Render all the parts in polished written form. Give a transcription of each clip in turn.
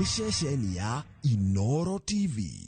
nĩ ceceni ya Inooro TV.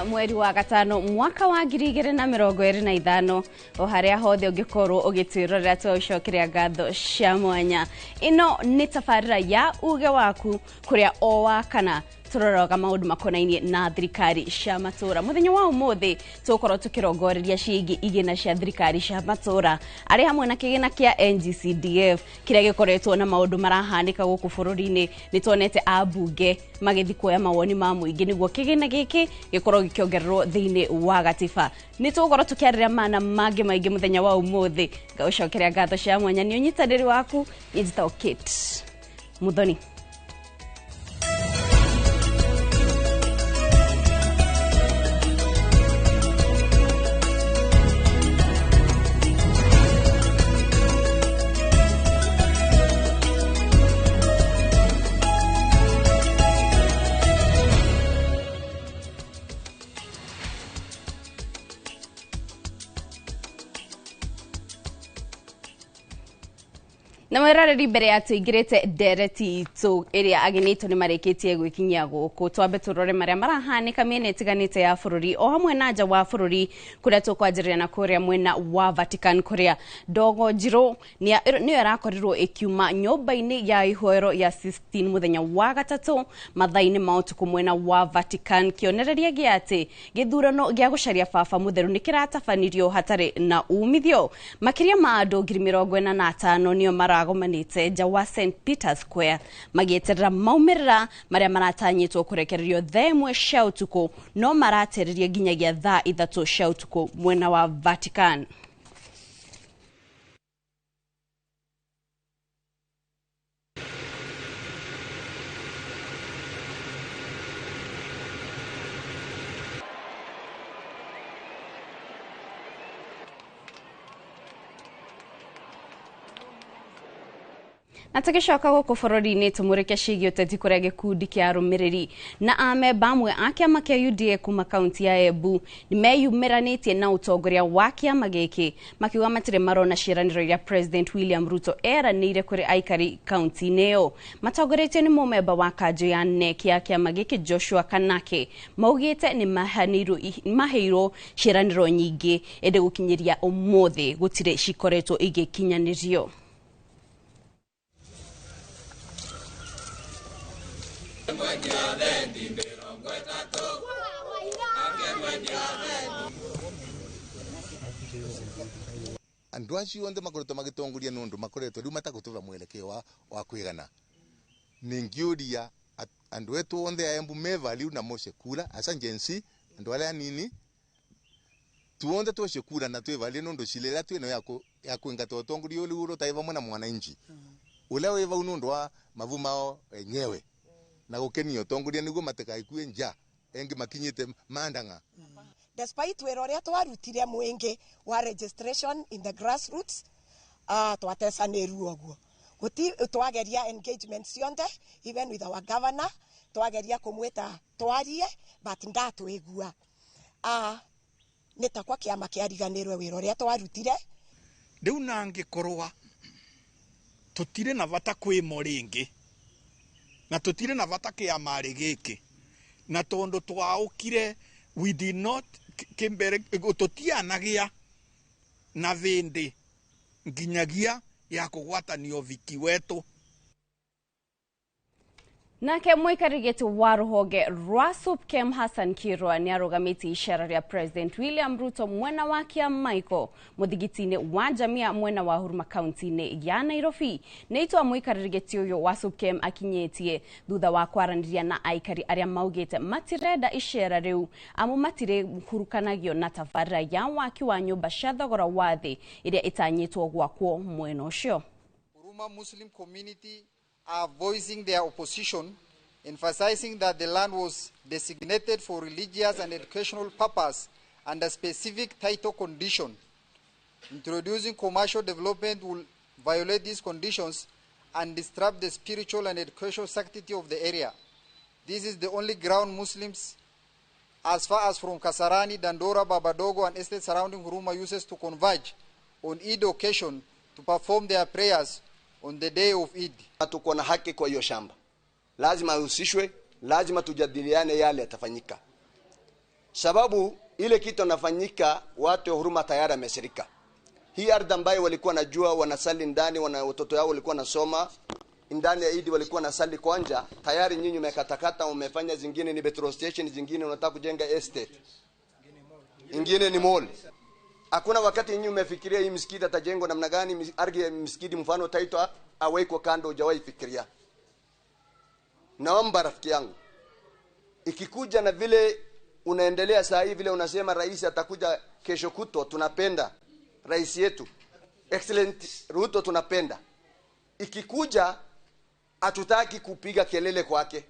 Mweri wa gatano mwaka wa 2025 o haria hothe ungikorwo ugitwirorera twaucokeria ngatho cia mwanya. Ino ni tabarira ya uge waku kuria o wakana turoroga maundu makonainie na thirikari cia matura. Muthenya wa umuthi tukorwo tukirongoreria ciigi igina cia thirikari cia matura ari hamwe na kigina kia NGCDF kiria gikoretwo na maundu marahanika guku bururi-ini. Nitonete abunge magithi kuoya mawoni ma muingi niguo kigina giki gikorwo gikiongererwo thiini wa gatiba. Nitukorwo tukiarira mana mangi maingi muthenya wa umuthi ngaucokeria ngatho cia mwanya. Ni unyitaniri waku Njita Kate Muthoni. Na mwerareri mbere ya tuingirite dereti itu iria aginito ni mareketie gwikinyia guku twambe turore maria marahanika miena itiganite ya bururi o hamwe na nja wa bururi kuria tukwanjiria na kuria mwena wa Vatican kuria Ndogo Njiro ni arakorirwo ikiuma nyumba-ini ya ihoero ya Sistine muthenya wa gatatu mathaini ma utuku mwena wa Vatican. Kionereria giati githurano gia gucaria baba mutheru nikiratafanirio hatari na umithio. Makiria ma andu 45 nio gomanite nja wa St. Peter's Square magieterera maumirira maria maratanyitwo kurekererio themwe cia utuku no marateririe nginyagia thaa 3 cia utuku mwena wa Vatican. Na tugicoka guku bururi-ini tumurike cigi uteti kuria gikundi kia arumiriri na amemba amwe a kiama kia UDA kuma kaunti ya Embu ni meyumiranitie na utongoria wa kiama giki makiuga matire marona ciiraniro ya President William Ruto eranire kuri aikari kaunti-ini iyo. Matongoretio ni mumemba wa kanjo ya NEC ya kiama giki Joshua Kanake maugite ni maheirwo ciiraniro nyingi ende gukinyiria umuthi gutire cikoretwo igikinyanirio. Andu acio onthe makoretwo magitongoria nundu makoretwo riu matagutuva mwelekeo wa kwigana. Ningiuria andu etu onthe a Embu meva riu na mose kura asa njensi andu aria nini tuonde twose kura na twevalie nundu cilela twino ya kuingata utongoria uli uro taiva mwana mwananchi ula weva nundu wa mavumao enyewe na gukenio utongoria niguo matikaikue nja engi makinyite mandanga. Despite wero ria twarutire mwingi wa registration in the grassroots twatesaniru oguo guti twageria engagement cionde even with our governor twageria kumwita twarie but ndatwigua nitakwa kiama kiariganirwe wero ria twarutire riu nangikorwa tutire na vata kwi moringi na tutire na vata kiama giki na tondu twaukire we did not kimbere tutianagia na vindi nginyagia ya kugwatanio viki wetu. Nake muikarigiti wa ruhonge rwa SUPKEM Hassan Kirwa ni arugamiti ishara ya President William Ruto mwena wa Kiamaiko muthigitini wa jamia mwena wa Huruma County-ini ya Nairobi. Neitwa muikarigiti uyo wa SUPKEM akinyetie thutha wa kwaraniria na aikari aria maugite matirenda ishara riu amu matire kurukanagio na tabarira ya waki wa nyumba cia thogora wa thi iria itanyitwo gwakwo mwena ucio. Huruma Muslim community are voicing their opposition, emphasizing that the land was designated for religious and educational purpose under specific title condition. Introducing commercial development will violate these conditions and disrupt the spiritual and educational sanctity of the area. This is the only ground Muslims, as far as from Kasarani, Dandora, Babadogo, and estates surrounding Huruma, uses to converge on Eid occasion to perform their prayers on the day of Eid. Tuko na haki kwa hiyo shamba, lazima uhusishwe, lazima tujadiliane yale yatafanyika, sababu ile kitu nafanyika watu wa Huruma tayari wamesirika. Hii ardhi ambayo walikuwa najua wanasali ndani, watoto yao walikuwa nasoma ndani ya Eid, walikuwa nasali kwanja, tayari nyinyi mmekatakata, umefanya zingine ni petrol station, zingine unataka kujenga estate, ingine ni mall. Hakuna wakati nyinyi umefikiria hii msikiti atajengwa namna gani, ardhi ya msikiti mfano taitwa awekwa kando, hujawahi fikiria. Naomba rafiki yangu, ikikuja na vile unaendelea saa hii, vile unasema rais atakuja kesho kutwa, tunapenda rais yetu excellent Ruto, tunapenda. Ikikuja hatutaki kupiga kelele kwake.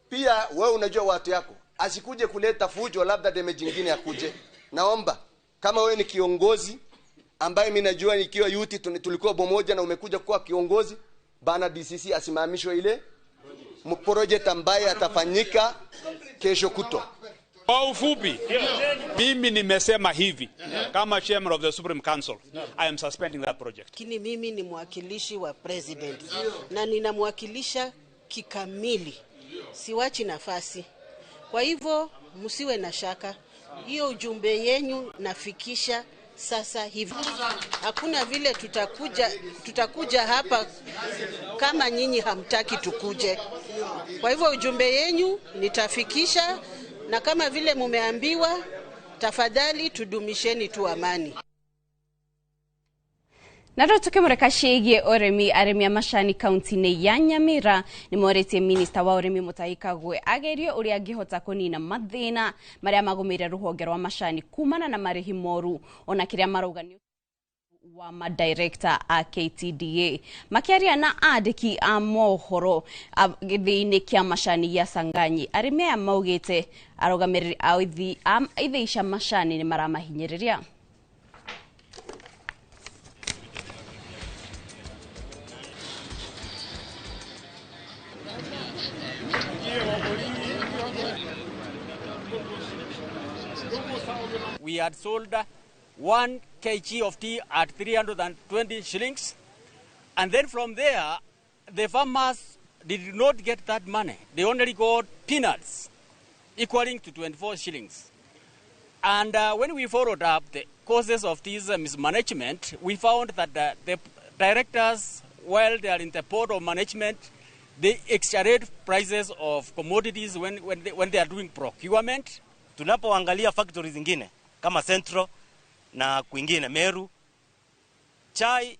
Pia wewe unajua watu yako, asikuje kuleta fujo, labda damage nyingine akuje. Naomba kama wewe ni kiongozi ambaye mimi najua nikiwa youth tulikuwa pamoja na umekuja kuwa kiongozi, bana DCC asimamishwe ile project ambaye atafanyika kesho kutwa. Kwa ufupi, mimi nimesema hivi, kama chairman of the Supreme Council, I am suspending that project. Lakini mimi ni mwakilishi wa president na ninamwakilisha kikamili, siwachi nafasi. Kwa hivyo msiwe na shaka, hiyo ujumbe yenu nafikisha sasa hivi. Hakuna vile tutakuja hapa kama nyinyi hamtaki tukuje. Kwa hivyo ujumbe yenu nitafikisha, na kama vile mumeambiwa, tafadhali tudumisheni tu amani. Naro tukimureka shege oremi aremi amashani county-ini ya Nyamira ni moretie minister wa oremi Mutahi Kagwe agerio uria angihota kunina mathina maria magumire ruhonge rwa mashani kumana na marihi moru ona kiria marauganio wa madirector a KTDA makiaria na andiki a mohoro thiini kia mashani ya Sanganyi aremi aya maugite arugamiriri a ithiisha mashani ni maramahinyiriria. We had sold 1 kg of tea at 320 shillings. And then from there, the farmers did not get that money. They only got peanuts, equaling to 24 shillings. And when we followed up the causes of this mismanagement, we found that the directors, while they are in the board of management, they exaggerate prices of commodities when they are doing procurement. Tunapoangalia factories zingine kama Central na kwingine Meru, chai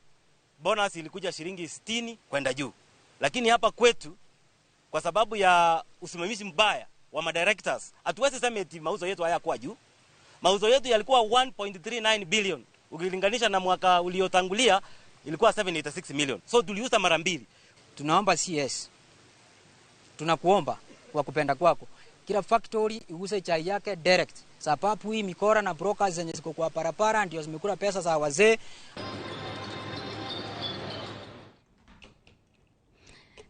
bonus ilikuja shilingi 60 kwenda juu. Lakini hapa kwetu kwa sababu ya usimamizi mbaya wa madirectors, hatuwezi sema eti mauzo yetu hayakuwa juu. Mauzo yetu yalikuwa 1.39 billion. Ukilinganisha na mwaka uliotangulia ilikuwa 786 million. So tuliuza mara mbili. Tunaomba CS, tunakuomba kwa kupenda kwako, kila factory iuze chai yake direct, sababu hii mikora na brokers zenye ziko kwa parapara ndio zimekula pesa za wazee.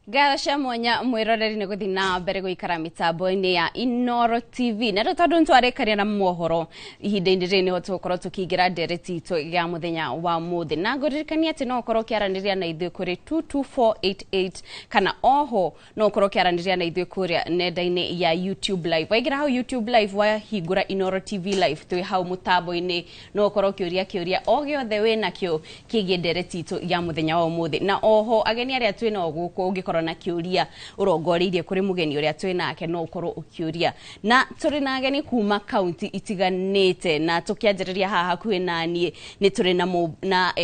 Galasha mwanya mwiroreri ni guthi na mbere guikara mitambo-ini ya Inoro TV na tondu ntwarekaria na mohoro ihinda-ini riri niho tugukorwo tukiingira ndereti itu ya muthenya wa muthi na nguririkania ati no ukorwo kiaraniria na ithui kuri 22488 kana oho no ukorwo kiaraniria na ithui kuria nenda-ini ya YouTube live. Waingira hau YouTube live wahingura Inoro TV live twi hau mutambo-ini no ukorwo kiuria o giothe wina kio kigie ndereti itu ya muthenya wa muthi na oho ageni aria twina guku ungikorwo na kiuria urongoriirie kuri mugeni uria twinake no ukorwo ukiuria na turi na ageni kuma county itiganite na tukianjiriria haha hakuhi nanie ni turi na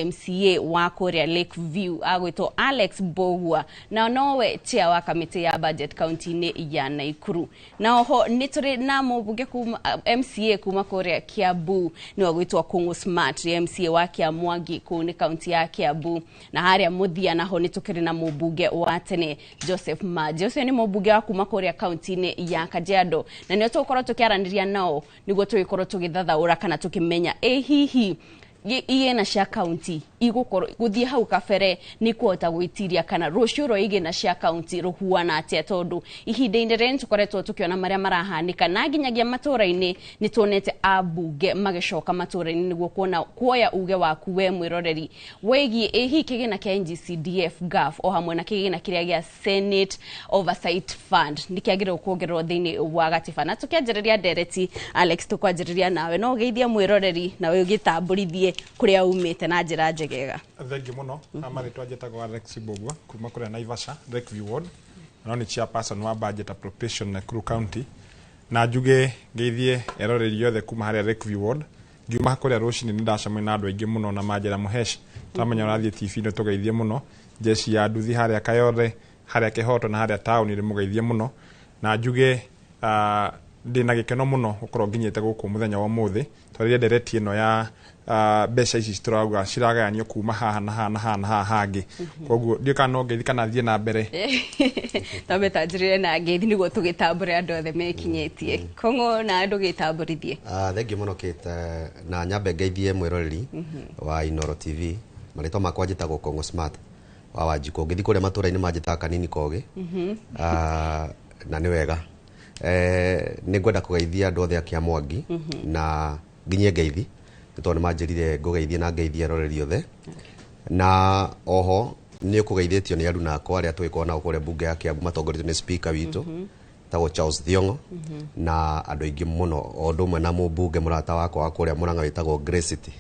MCA wa kuria Lakeview agwitwo Alex Bogua na nowe chair wa kamiti ya budget county-ini ya Naikuru na oho ni turi na mubunge kuma MCA kuma kuria Kiambu ni wagwitwo Kungu Smart MCA wa Kiamwangi kuni county ya Kiambu na haria muthia naho ni tukiri na mubunge wa wake ni Joseph Maji. Ucio ni mũmbunge wa kuma kũrĩa kaunti-inĩ ya Kajiado, na nĩ tũkorwo tũkĩaranĩria nao nĩguo tũgĩkorwo tũgĩthathaũra kana tũkĩmenya hihi igena cia county igũkorwo gũthiĩ hau kabere nĩ kuota gwĩtiria kana rũciũ rwa igena cia county rũhuana atĩa, tondũ ihinda-inĩ rĩrĩ tũkoretwo tũkĩona marĩa marahanĩka na nginyagia matũra-inĩ nĩ tuonete ambunge magĩcoka matũra-inĩ nĩguo kuoya uge waku we mwĩroreri wĩgiĩ hihi kĩgĩna kĩa NGCDF GAF o hamwe na kĩgĩna kĩrĩa gĩa Senate Oversight Fund nĩkĩagĩrĩirwo kuongererwo thĩinĩ wa gatiba. Na tũkĩanjĩrĩria ndereti Alex, tũkwanjĩrĩria nawe, no ũgeithie mwĩroreri nawe ũgĩtambũrithie kuria umite na njira njegega. Thengi muno amaritwa njĩtagwo Alex Bogwa kuma kuria Naivasha Lakeview Ward, no ni chairperson wa budget appropriation na Nakuru County, na njuge ngeithie eroreri yothe kuma haria Lakeview Ward. Ngiuma kuria rucini ni ndacamwe na andu aingi muno na manjira muhesh tamenya urathie TV no tugeithie muno jeshi ya nduthi haria Kayore haria Kihoto na haria town ri mugeithie muno, na njuge ndina gikeno muno ukorwo nginyite guku muthenya wa muthi twaria ndereti ino ya mbeca ici citurauga ciragayanio kuma haha na haha na haha na haha hangi, koguo ndio kana ngeithi kana thie na mbere tabetanjire na ngeithi niguo tugitambure andu othe mekinyetie kongo na andu gitamburithie. Thengi muno Kate, na nyambe ngeithie mwiroreri wa Inoro TV, marito makwa njitagwo Kongo Smart wa Wanjiko, ngithi kuria matura-ini manjitaga kanini kogi na ni wega ni ngwenda kugeithia andu othe akia Mwangi na nginye ngeithi tondũ manjirire ngugeithie na ngeithie eroreri othe, na oho ni kugeithĩtio ni aruna akwa aria twĩkoo nao kũrĩa bunge ya Kiambu matongoretio ni speaker witũ tagwo Charles Thiongo na andũ aingĩ mũno, o ũndũ ũmwe na mũmbunge mũrata wakwa wa kũrĩa Mũrang'a wĩtagwo Grace City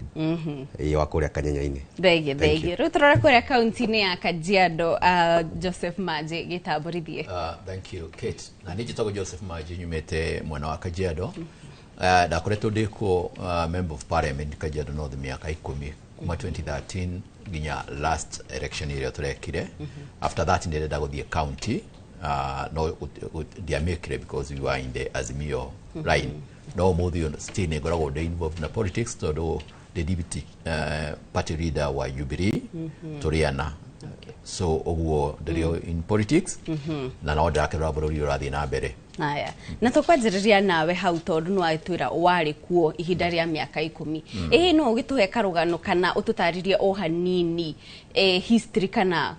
wa kũrĩa Kanyenya-inĩ. Thengio rĩu tũrora kũrĩa kaunti-inĩ ya Kajiado. Joseph Maji gĩtambũrithie. Thank you Kate, na niĩ njĩtagwo Joseph Maji nyumĩte mwena wa Kajiado. Ndakoretwo ndiko member of parliament Kajiado North miaka 10 kuma 2013 nginya last election ĩrĩa turekire. After that ndĩrenda gũthiĩ county, no ndiamĩkire because we were in the Azimio line. No mũthĩ still nĩ ngoragwo ndĩ involved na politics tondũ the deputy party leader wa Jubilee Turiana. So ũguo ndĩrĩ in politics na no ndakĩrora bũrũri ũrathiĩ na mbere. Haya, na tũkwanjĩrĩria nawe hau tondũ nĩ watwĩra warĩ kuo ihinda rĩa mĩaka 10. No ũgĩtũhe karũgano kana ũtũtarĩrie o hanini history kana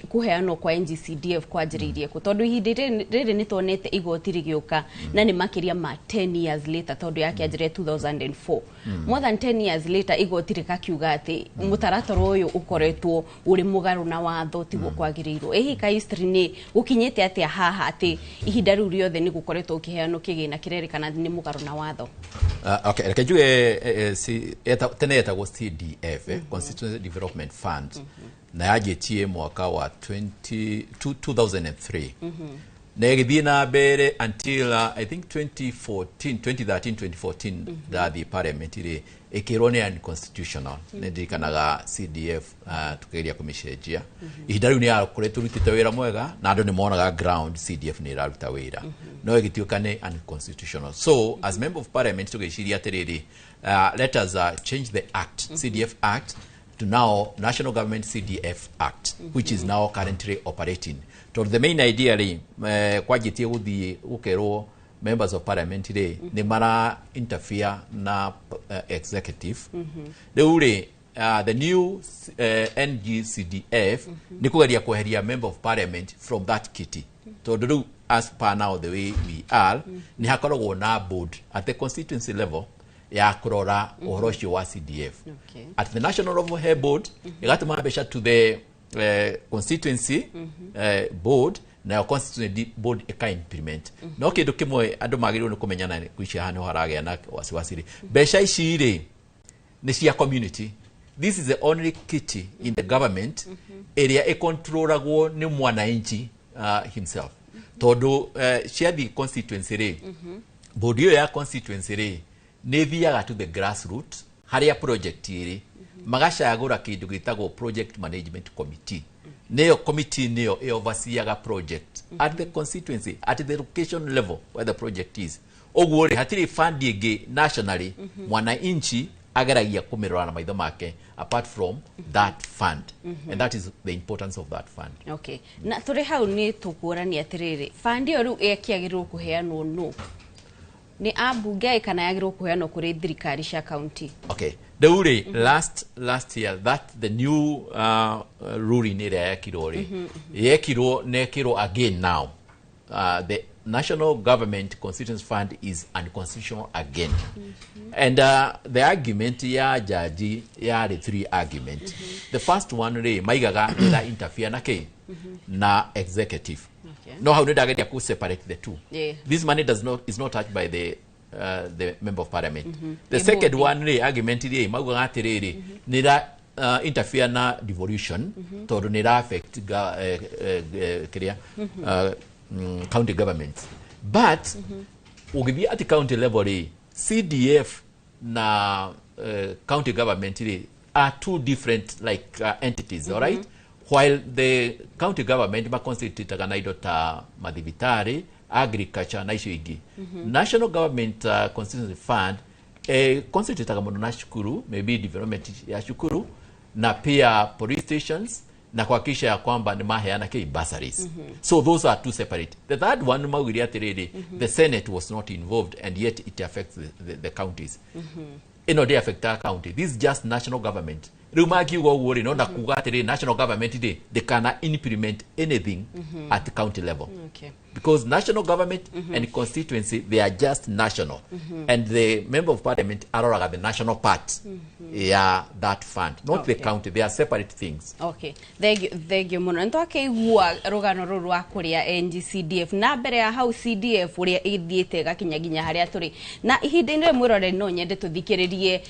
kuheanwo kwa NGCDF kwanjĩrĩirie ku, tondũ ihinda rĩrĩ nĩ tuonete igoti rĩgĩũka na nĩ makĩria ma 10 years later tondũ yakĩanjĩrĩire 2004. More than 10 years later igoti rĩkakiuga atĩ mũtaratara ũyũ ũkoretwo ũrĩ mũgarũ na watho tiguo kwagĩrĩirwo. Ka history nĩ gũkinyĩte atĩa haha atĩ ihinda rĩu rĩothe nĩ gũkoretwo ũkĩheanwo kĩgĩna kĩrerĩkana nĩ mũgarũ na watho? Okay, reke njuge tene yetagwo CDF, Constituency Development Fund, na yajitie mwaka wa 2003 na ĩgĩthiĩ na mbere until I think 2013-2014 the parliament ĩkĩrwo nĩ unconstitutional. Nĩndirikanaga CDF tukĩgeria kũmĩcenjia. Ihinda rĩu nĩ yakoretwo ĩrutĩte wĩra mwega na andũ nĩ monaga ground CDF nĩ ĩraruta wĩra, no ĩgĩtuĩka nĩ unconstitutional. So as member of parliament tũgĩciria atĩrĩrĩ, let us change the act, CDF Act, to now National Government CDF Act, which is now currently operating. So the main idea kwa jitie gũthiĩ gũkerwo members of parliament nĩ mara interfere na executive. Rĩu the new NGCDF nĩ kũgeria kweheria member of parliament from that kitty. Tondũ rĩu as per now the way we are nĩ hakoragwo na board at the constituency level ya kurora uhoro ũcio wa CDF. At the national level hair board igatuma mbeca to the constituency board na constituency board ika-implement. No kĩndũ kĩmwe andũ magĩrĩirwo nĩ kũmenyana kwicia hano haragĩa na wasiwasi. Mbeca ici nĩ cia community. This is the only kitty in the government area ikontrolagwo nĩ mwananchi himself. Tondũ ciathi constituency board hiyo ya constituency nĩ thiaga to the grassroots haria project magacagũra kĩndũ gĩtagwo project management committee. Nĩyo committee nĩyo overseeaga project at the constituency, at the location level where the project is. Ũguo hatirĩ fund ĩngĩ nationally mwananchi ageragia kumirora na maitho make apart from that fund. And that is the importance of that fund. Okay. Na tore hau ni tukurani atiriri. Fund iyo riu ekiagirwo kuheanwo no. Ni ambunge kana yagirwo kuheanwo kuri thirikari cia county. Okay. The uri last year that the new ruling area yekiro nekiro again now. The National Government Constituency Fund is unconstitutional again. And the argument ya jaji ya the three arguments. The first one maigaga nila interfere na ke na executive. No, how nida get to separate the two. This money is not touched by the member of parliament. The second one argument maigaga tiriri nila interfere na devolution to nila affect county governments. But ukibi at the county level CDF na county government are two different entities, all right? While the county government ma constitute ganaido ta madhibitari, agriculture na ishuigi. National Government Constituency Fund constitute kama na shukuru, maybe development ya shukuru na pia police stations na kuhakikisha ya kwamba ni maheana ke bursaries. So those are two separate. The third one mawili atiriri, the Senate was not involved and yet it affects the counties. They affect our county. This is just national government. Rumaki go worry no na kugatiri national government they cannot implement anything at the county level. Okay. Because national government and constituency, they are just national. And the member of parliament are the national part. Yeah, that fund. Not the county. They are separate things. Okay. Thank you, Mono. Nto akeigua rugano ruru wa kuria NGCDF na mbere ya hau CDF uria ithiete gakinyaginya haria turi. Na ihinda-inĩ mwirore no nyende tuthikiririe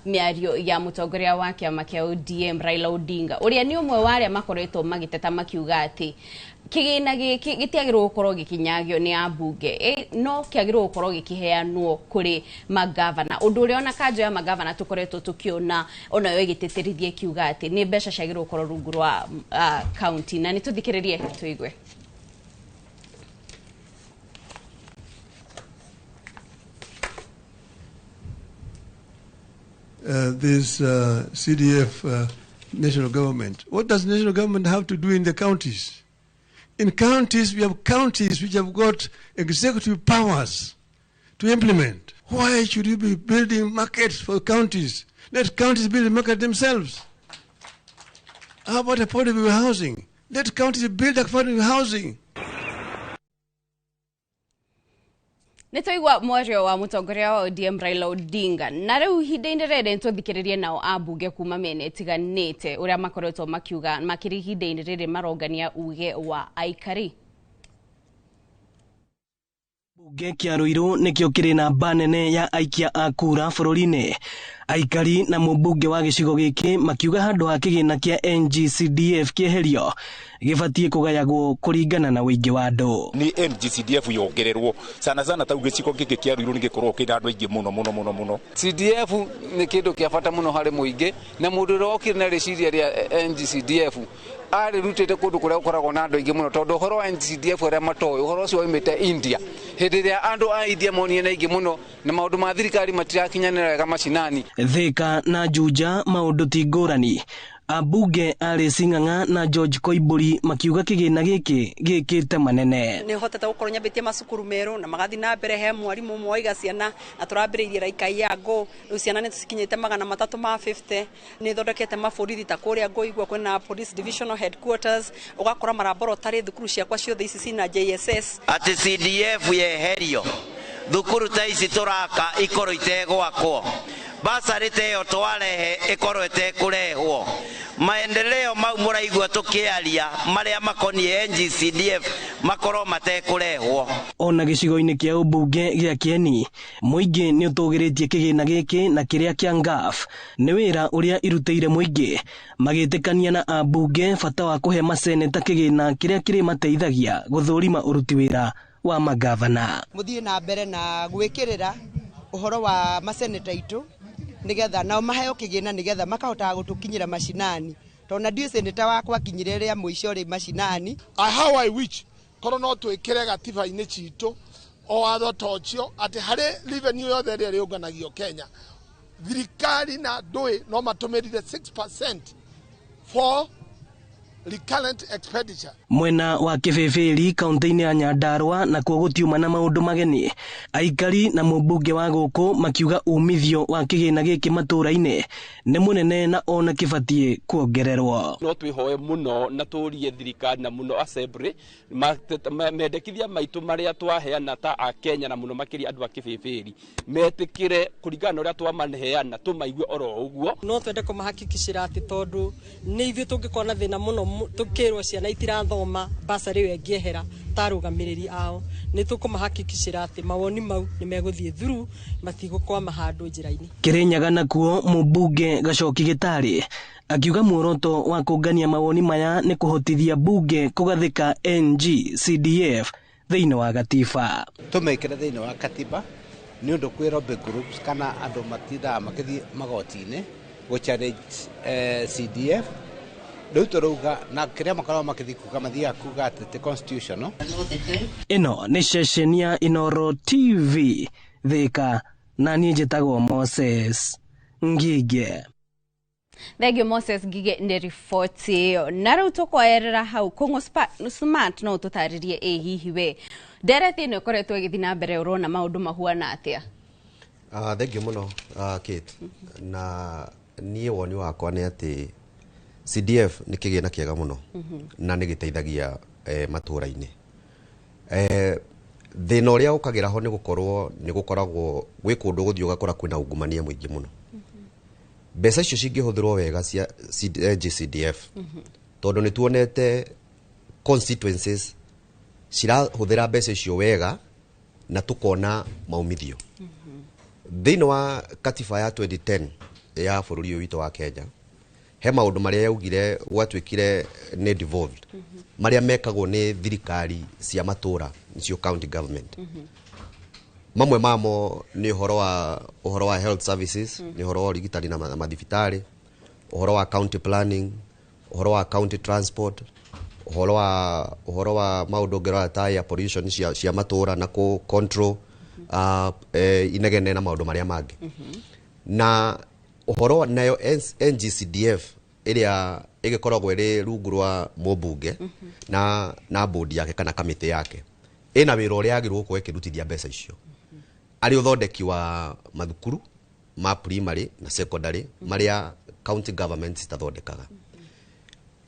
miario ya mutongoria wa kiama kia ODM Raila Odinga. Uria ni umwe wa aria makoretwo magiteta makiuga ati kigina giki gitiagirwo gukorwo gikinyagio ni ambunge no kiagirwo gukorwo gikiheanwo kuri magavana. Undu uria ona kanjo ya magavana tukoretwo tukiona ona yo igiteterithie kiuga ati ni mbeca ciagirwo gukorwo rungu rwa county. Na nituthikiririe tuigwe. This CDF national government. What does national government have to do in the counties? In counties, we have counties which have got executive powers to implement. Why should you be building markets for counties? Let counties build a market themselves. How about affordable housing? Let counties build affordable housing. Nitoigwa mwario wa mutongoria wa ODM Raila Odinga. Na riu ihinda-inĩ rĩrĩ nĩtũthikĩrĩrie nao ambunge kuma mĩena ĩtiganĩte ũrĩa makoretwo makiuga makĩrĩ ihinda-inĩ rĩrĩ marongania uge wa aikari. Bunge kĩa Ruiru nĩkĩo kĩrĩ namba nene ya aikia a kura bũrũri-inĩ. Aikari na mũmbunge wa gĩcigo gĩkĩ makiuga handũ ha kĩgĩna kĩa NGCDF kĩeherio gĩbatie kũgayagwo kũringana na ũingĩ wa andũ. Ni NGCDF yongererwo sana ta gĩcigo gĩkĩ kĩa Ruiru nĩgĩkorwo kĩna andũ aingĩ mũno. CDF nĩ kĩndũ kĩa bata mũno harĩ mũingĩ na mũndũ ũrĩa okire na rĩciria rĩa NGCDF ari rutete kundu kuria ukoragwo na andu aingi muno tondu horo wa NGCDF uria matoy horo cio imete India hindi ria andu a India monie na aingi muno na maundu ma thirikari matirakinyanira wega macinani. Thika na Juja maundu ti ngũrani. Ambunge Alice Sing'ang'a na George Koimburi makiuga kĩgĩna gĩkĩ gĩkĩte manene. Nĩ hotete gũkorwo nyambĩtie macukuru merũ na magathi na mbere he mwarimũ ũmwe waiga ciana na tũrambĩrĩirie Raikai ya Ngũ rĩu ciana nĩ tũcikinyĩte 350 nĩ thondekete maborithi ta kũrĩa Ngũigua kwĩna police divisional headquarters ũgakora maraborotarĩ thukuru ciakwa ciothe ici cina JSS. Ati CDF yeherio thukuru ta ici tũraka ikorwo itegwakwo basari teyo twarehe ikorwo itekurehwo maendeleo mau muraigua tukiaria maria makonie NGCDF makorwo matekurehwo. Ona gĩcigo-inĩ kĩa ũmbunge gĩa Kieni mũingĩ nĩ ũtũgĩrĩtie kĩgĩna gĩkĩ na kĩrĩa kĩa ngaf nĩ wĩra ũrĩa irutĩire mũingĩ magĩtĩkania na ambunge bata wa kũhe maseneta kĩgĩna kĩrĩa kĩrĩmateithagia gũthũrima ũruti wĩra wa magavana. Muthie na mbere na gwĩkĩrĩra ũhoro wa maseneta itũ nigetha nao maheo kĩgĩna nigetha makahota gũtũkinyĩra macinani tona ndiũ seneta wakwa kinyire ria mũico ri macinani. How I wish korwo no twĩkĩre gatiba-inĩ citũ o watho tocio atĩ harĩ revenue yothe ĩrĩa ĩrĩũnganagio Kenya thirikari na ndũĩ no matũmĩrire 6% for recurrent expenditure. Mwena wa Kĩbĩbĩri kaunti-inĩ ya Nyandarua na kuo gũtiuma na maũndũ mageni. Aikari na mũmbunge wa gũkũ makiuga umithio wa kĩgĩna gĩkĩ matũũra-inĩ nĩ mũnene na ona kĩbatiĩ kuongererwo. No twĩhoe mũno na tũrie thirikari na mũno assembly mendekithia maitũ marĩa twaheana ta a Kenya na mũno makĩria andũ a Kĩbĩbĩri metĩkĩre kũringana na ũrĩa twamaheana tũmaigue oro ũguo. No twende kũmahakikishĩra atĩ tondũ nĩ ithuĩ tũngĩkorwo na thĩna mũno tukirwo ciana itirathoma basari ĩyo ĩngĩehera tarũgamĩrĩri ao nĩ tũkũmahakikishĩra atĩ mawoni mau nĩ megũthiĩ through matigũkwama handũ njĩra-inĩ. Kĩrĩnyaga nakuo mũmbunge Gacoki Gĩtarĩ akiuga muoroto wa kũngania mawoni maya nĩ kũhotithia bunge kũgathĩka NG-CDF thĩinĩ wa gatiba. Tũmekĩre thĩinĩ wa katiba nĩ ũndũ kwĩ lobby groups kana andũ matindaga magĩthiĩ magoti-inĩ gũ-challenge CDF. Rĩu tũrauga na kĩrĩa makoragwo magĩthiĩ kuga mathiaga kuga atĩ ti constitutional. Ĩno nĩ ceceni ya Inooro TV Thika na niĩ njĩtagwo Moses Ngige. Thegio Moses Ngige nĩ riboti ĩyo. Na rĩu tũkwerera hau Kongo Smart no tũtarĩrie hihi we ndereti ĩno ĩkoretwo ĩgĩthiĩ na mbere ũrona maũndũ mahuana atĩa? Thegio mũno Kate. Na niĩ woni wakwa nĩ atĩ CDF nĩ kĩgĩna kĩega mũno na nĩ gĩteithagia matũũra-inĩ. Thĩna ũrĩa ũkagĩra ho nĩ gũkorwo nĩ gũkoragwo gwĩ kũndũ gũthiĩ ũgakora kwĩna ungumania mũingĩ mũno. Mbeca icio cingĩhũthĩrwo wega cia CDF tondũ nĩ tuonete constituencies cirahũthĩra mbeca icio wega na tũkona maumithio. Thĩinĩ wa katiba ya 2010 ya bũrũri ũyũ witũ wa Kenya he maũndũ marĩa yaugire gwatuĩkire nĩ devolved marĩa mekagwo nĩ thirikari cia matũũra nicio county government. Mamwe mamo nĩ ũhoro wa health services, nĩ ũhoro wa ũrigitani na mathibitarĩ, ũhoro wa county planning, ũhoro wa county transport, ũhoro wa maũndũ ngĩrora ta air pollution cia matũũra na control inegene na maũndũ marĩa mangĩ. Na ũhoro nayo NG-CDF ĩrĩa ĩgĩkoragwo ĩrĩ rungu rwa mũmbunge na bodi yake kana kamĩtĩ yake ĩna wĩra ũrĩa yagĩrĩirwo gũkorwo ĩkĩrutithia mbeca icio arĩ ũthondeki wa mathukuru ma primary na secondary marĩa county government citathondekaga,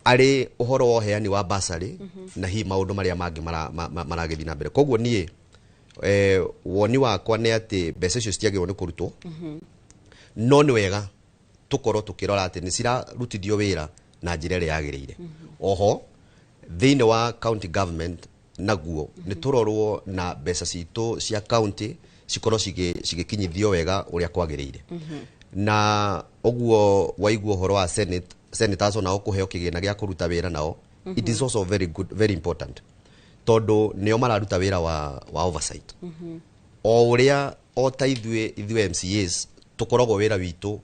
arĩ ũhoro wa ũheani wa bursary na hihi maũndũ marĩa mangĩ maragĩthiĩ na mbere. Koguo niĩ woni wakwa nĩ atĩ mbeca icio citiagĩrĩirwo nĩ kũrutwo no nĩ wega tũkorwo tũkĩrora atĩ nĩ cirarutithio wĩra na njĩra ĩrĩa yagĩrĩire. Oho thĩinĩ wa county government naguo nĩ tũrorwo na mbeca citũ cia county cikorwo cigĩkinyithio wega ũrĩa kwagĩrĩire. Na ũguo waigua ũhoro wa senators nao kũheo kĩgĩna gĩa kũruta wĩra nao, it is also very good, very important tondũ nĩo mararuta wĩra wa oversight. O ũrĩa o ta ithuĩ MCAs tukoragwo wĩra witũ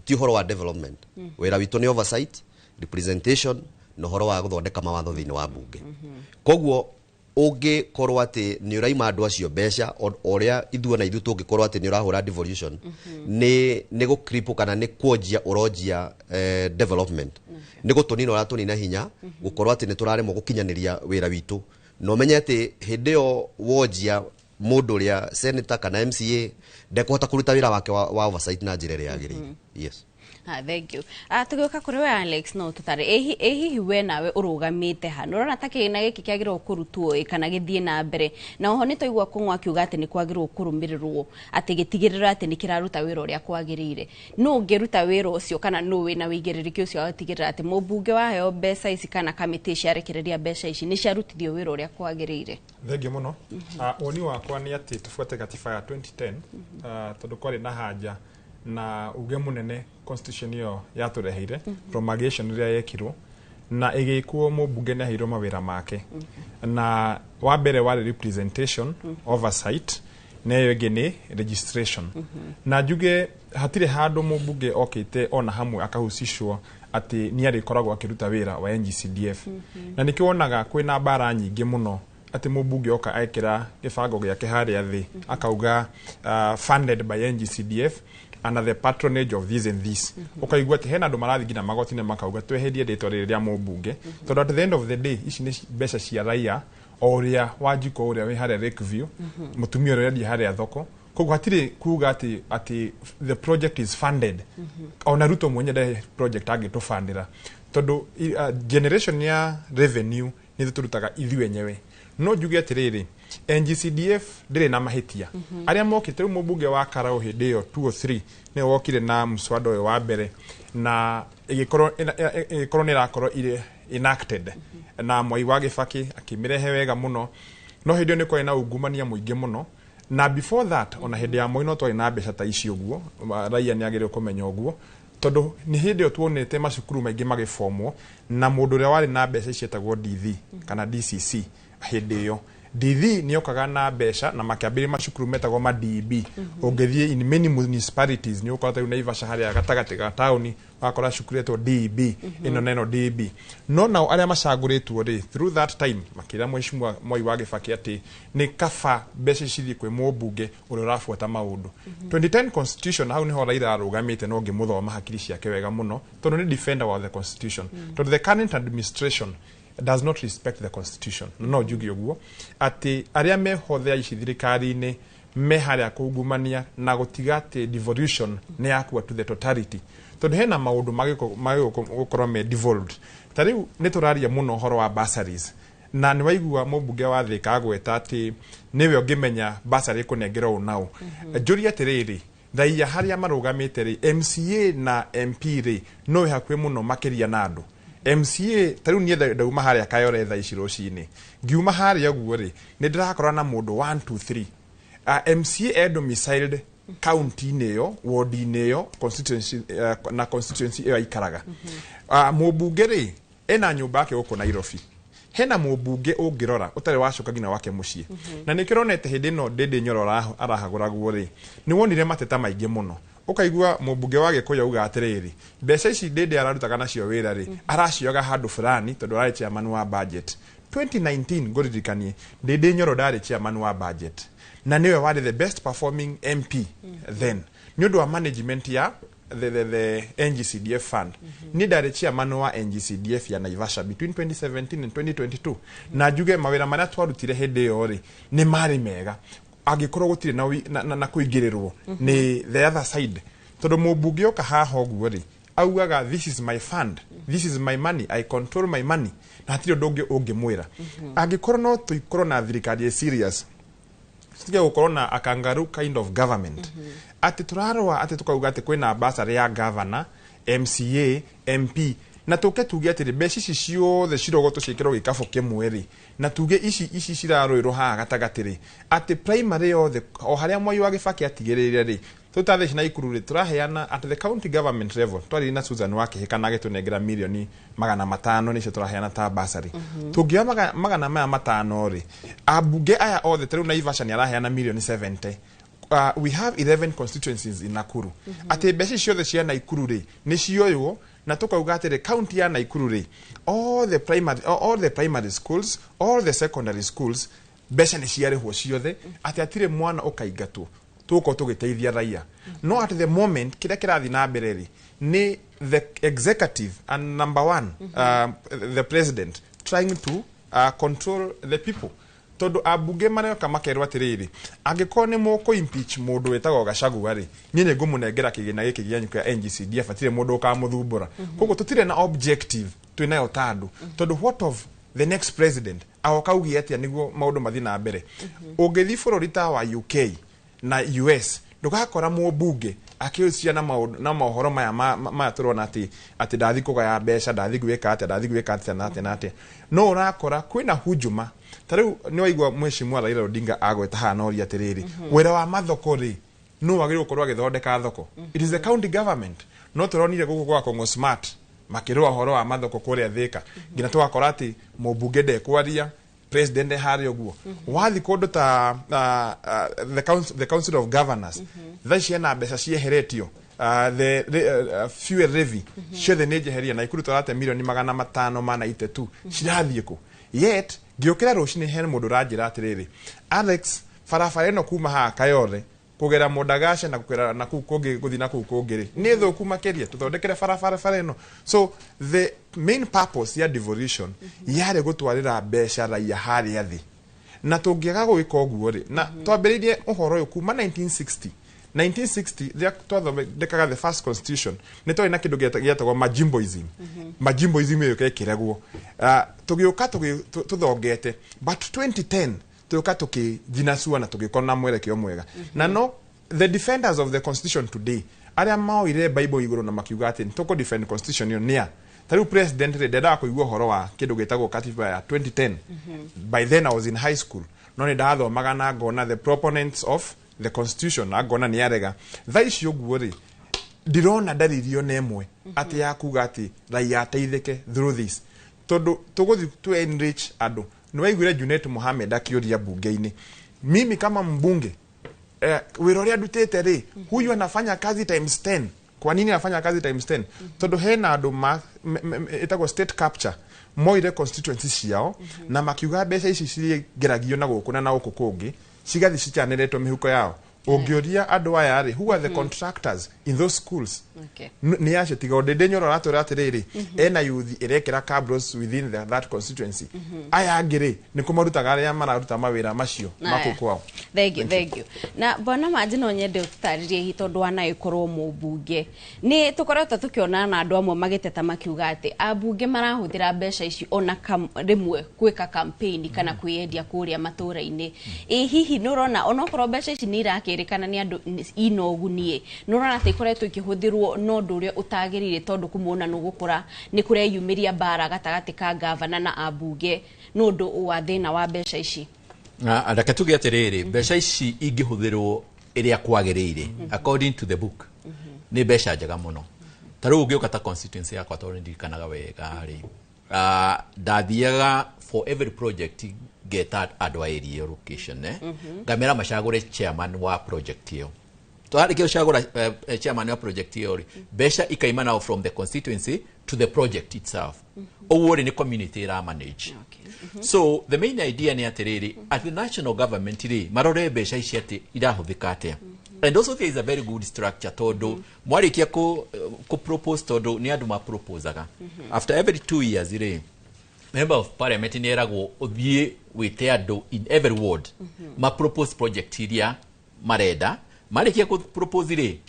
ti ũhoro wa development, wĩra witũ nĩ oversight, representation na ũhoro wa gũthondeka mawatho thĩinĩ wa bunge. Koguo ũngĩkorwo atĩ nĩ ũraima andũ acio mbeca ũrĩa ithuĩ na ithuĩ tũngĩkorwo atĩ nĩ ũrahũra devolution nĩ gũkripo kana nĩ kuonjia ũronjia development, nĩ gũtũnina ũratũnina hinya gũkorwo atĩ nĩ tũraremwo gũkinyanĩria wĩra witũ. Na ũmenye atĩ hĩndĩ ĩyo wonjia mũndũ ũrĩa senator kana MCA ndekũhota kũruta wĩra wake wa oversight na njĩra ĩrĩa yagĩrĩire. Yes. Thank you. Tũgĩũka kũrĩ we Alex no tũtare hihi we nawe ũrũgamĩte hano ũrona ta kĩgĩna gĩkĩ kĩagĩrĩirwo kũrutwo kana gĩthiĩ na mbere, na oho nĩ tũigua Kũng'ũ akiuga atĩ nĩ kwagĩrĩirwo kũrũmĩrĩrwo atĩ gĩtigĩrĩra atĩ nĩ kĩraruta wĩra ũrĩa kwagĩrĩire. Nũ ũngĩruta wĩra ũcio kana nũ wĩna wĩigĩrĩrĩki ũcio wa gũtigĩrĩra atĩ mũmbunge waheo mbeca ici kana kamĩtĩ ciarekereria mbeca ici nĩ ciarutithio wĩra ũrĩa kwagĩrĩire? Thengio mũno. Woni wakwa nĩ atĩ tũbuate katiba ya 2010 tondũ kwarĩ na haja na uge mũnene constitution ĩyo yatũreheire promulgation ĩrĩa yekirwo na ĩgĩkwo mũmbunge nĩ aheirwo mawĩra make. Na wa mbere warĩ representation, oversight, na ĩyo ĩngĩ nĩ registration. Na njuge hatirĩ handũ mũmbunge okĩte ona hamwe akahucishwo atĩ nĩ arĩkoragwo akĩruta wĩra wa NG-CDF. Na nĩkĩo wonaga kwĩna mbara nyingĩ mũno atĩ mũmbunge oka ekĩra gĩbango gĩake harĩa thĩ akauga funded by NG-CDF under the patronage of this and this ukaigua ati hena andu marathi ngina magotine makauga tweherie ritwa riria mubunge tondu at the end of the day ici ni mbeca cia raia oria Wanjiko uria wi haria Lakeview mutumia uria ndi haria thoko koguo hatire kuga ati the project is funded ona Ruto mwenye da project agitufandira tondu generation ya revenue ni turutaga ithu wenyewe no njuge atiriri NGCDF ndire na mahitia aria mokite mubunge wa Karau hindi yo 2 or 3 ne wokire na mswado wa mbere na igikorwo ni rakorwo ire enacted na Mwai wa Kibaki akimirehe wega muno no hindi ni kwa ina ungumania muingi muno na before that ona hindi ya Moi no twari na mbeca ta ici uguo raia ni agire kumenya uguo tondu ni hindi yo tuonete macukuru maingi magifomwo na mundu uria wari na mbeca cietagwo DV kana DCC hindi yo DV ni okaga na mbeca na makiambiri macukuru metagwo ma DB ungethie in many municipalities ni ukota una Naivasha haria gatagati ga town wakora cukuru eto DB ino neno DB no now aria macaguritwo ri through that time makira Mheshimiwa Mwai wa Kibaki ati ni kaba mbeca cithi kwi mubunge uri urafuata maundu 2010 constitution hau ni ho Raila arugamite no ngimuthoma hakiri ciake wega muno tondu ni defender of the constitution tondu the current administration does not respect the constitution no jugi oguo ati aria mehothea ici thirikari-ini me haria kugumania na gutigate devolution ne yakua to the totality tondu hena maundu magigukorwo me devolved tariu ni turaria muno horo wa bursaries na ni waigua mubunge wa Thika agweta ati niwe ongimenya bursary kunengera unao njuri atiriri raia haria marugamite ri MCA na MP ri no hakwe muno makiria na andu MCA tariu nie dauma haria Kayore tha ici rucini ngiuma haria guo ri ni ndirakorwa na mundu 1 2 3 MCA domiciled county neyo ward neyo constituency na constituency eyo ikaraga mubunge ri ena nyumba yake uko Nairobi hena mubunge ungirora utari wacoka ngina wake mucii na nikironete hindi no ndindi nyorora arahagura guo ri ni wonire mateta maingi muno ukaigua mubunge wa Gikuyu uga atiriri mbeca ici ndindi ararutaga nacio wira ri aracioga handu fulani tondu ari chairman wa budget 2019 ngoririkanie ndindi nyoro ndari chairman wa budget na niwe wari the best performing MP then nyondo wa management ya the NGCDF fund ni ndari chairman wa NGCDF ya Naivasha between 2017 and 2022 na juge mawira maria twarutire hindi yo ri ni mari mega agikorwo gutire na kuingirirwo ni the other side tondu mubunge oka haha oguo ri augaga this is my fund this is my money I control my money na hatire ndonge ungimwira agikorwo no tuikorwo na thirikari serious tutige gukorwo na a kangaroo kind of government ati turarwa ati tukauga ati kwina bursary ya governor MCA MP na tuke tuge ati mbeca ici ciothe cirogoto ciikirwo gikabu kimwe na tuge ici cirarwirwo haha gatagatiri ati primary yothe o haria Mwai wa Kibaki atigirire ri tutathe na ikuru ri turaheana at the county government level twari na Susan wa Kihika gitunengera milioni 500 nicio turaheana ta bursary tugia magana maya matano ri abunge aya othe tru Naivasha ni araheana milioni 70 we have 11 constituencies in Nakuru ati mbeca ciothe cia Nakuru ri ni cioywo na tukauga atire county ya Nakuru ri all the primary schools all the secondary schools mbeca ni ciarihwo ciothe ati atire mwana ukaigatwo tuko tugiteithia raia no at the moment kira kirathi na mbere ri ni the executive and number one the president trying to control the people tondu abunge mario kamakerwa atiriri angikorwo ni muko impeach mundu wetagwo Gachagua ri nyine ngumunengera kigina giki gianyuka NGCDF atire mundu ukamuthumbura koguo tutire na objective twinayo tandu tondu what of the next president awakaugi atia niguo maundu mathi na mbere ungithi bururi ta wa UK na US ndugakora mubunge akiucia na mohoro maya turona ati ndathi kugaya mbeca ndathi gwika ati nate no urakora kwina hujuma tariu ni waigwa Mheshimiwa Raila Odinga agweta hana ori atiriri wira wa mathoko ri no wagire gukorwa githondeka thoko it is the county government no turonire gugu kwa Kongo Smart makirwa horo wa mathoko kuria Thika ngina twakora ati mubunge ndekwaria president hari oguo wathi kundu ta the council of governors thacia na mbeca cieheretio the fuel levy ciothe ni njeheria na ikuru twarate milioni 582 cirathie ku yet giokira rucini he mundu ranjira atiriri Alex farafara eno kuma ha Kayore kugera Modagashe na kugera na kukoge guthi na kukogere ni thuku makeria tuthondekere farafara ino. So the main purpose ya devolution yare gutwarira besha raia hari athi na tungiaga gwika uguo ri na twambiririe uhoro uyu kuma 1960 they twathondekaga the first constitution ni twari na kindu gietagwo majimboism. Majimboism yo kekiregwo tugiuka tuthongete but 2010 tuka tukijinasua na tugikona mwelekeo mwega na no the defenders of the constitution today aria maoire bible iguru na makiuga ati tuko defend constitution yo nia tariu president ndenda kuigua horo wa kindu gitagwo katiba ya 2010 by then I was in high school no ni ndathomaga na ngona the proponents of the constitution na ngona ni arega thaici uguo ri ndirona ndaririo nemwe ati ya kuga ati raia ateithike through this tondu tuguthi to enrich andu niwaiguire Junet Mohamed akioria bunge-ini mimi kama mbunge wira uria ndutite ri huyu anafanya kazi times 10. Kwa nini anafanya kazi times 10? Tondu hena andu itagwo state capture moire constituency ciao na makiuga mbeca ici cirigiragio na guku na guku kungi cigathi cichaniretwo mihuko yao. Ogioria andu aya ri who are the contractors in those schools? Ni acio tiga ndenyorora atura atiriri ena youth irekera cabros within that constituency aya angiri ni kumarutaga aria mararuta mawira macio makukwao. Thank you. Na bwana maji no nyende utaririe hitondu wana ikorwo mubunge ni tukoretwo tukiona na andu amwe magiteta makiuga ati abunge marahuthira mbeca ici ona rimwe gwika campaign kana kuyendia kuria matura-ini hihi nurona onokorwo mbeca ici ni irakirikana ni andu inogunie nurona ati ikoretwo ikihuthirwo no nduria utagirire tondu kumona no gukura ni kureyumiria bara gatagati ka gavana na abunge no ndu wa thina wa mbeca ici. Andaka tuge atiriri mbeca ici ingihuthirwo iria kwagirire according to the book ni mbeca njega muno. Taru ugiuka ta constituency yakwa tondu ndirikanaga wega ri ndathiaga for every project get andu a area location ngamera macagure chairman wa project hiyo twari ucagura chairman wa project hiyo mbeca ikaimana from the constituency to the project itself owori ni community ra manage. So the main idea ni atiriri at the national government ri marore mbeca ici ati irahuthika atia. And also there is a very good structure todo mwarikia ko propose todo ni andu ma proposaga after every 2 years ri member of parliament ni eragwo uthie wite andu in every ward ma propose project iria marenda marikia ko propose ri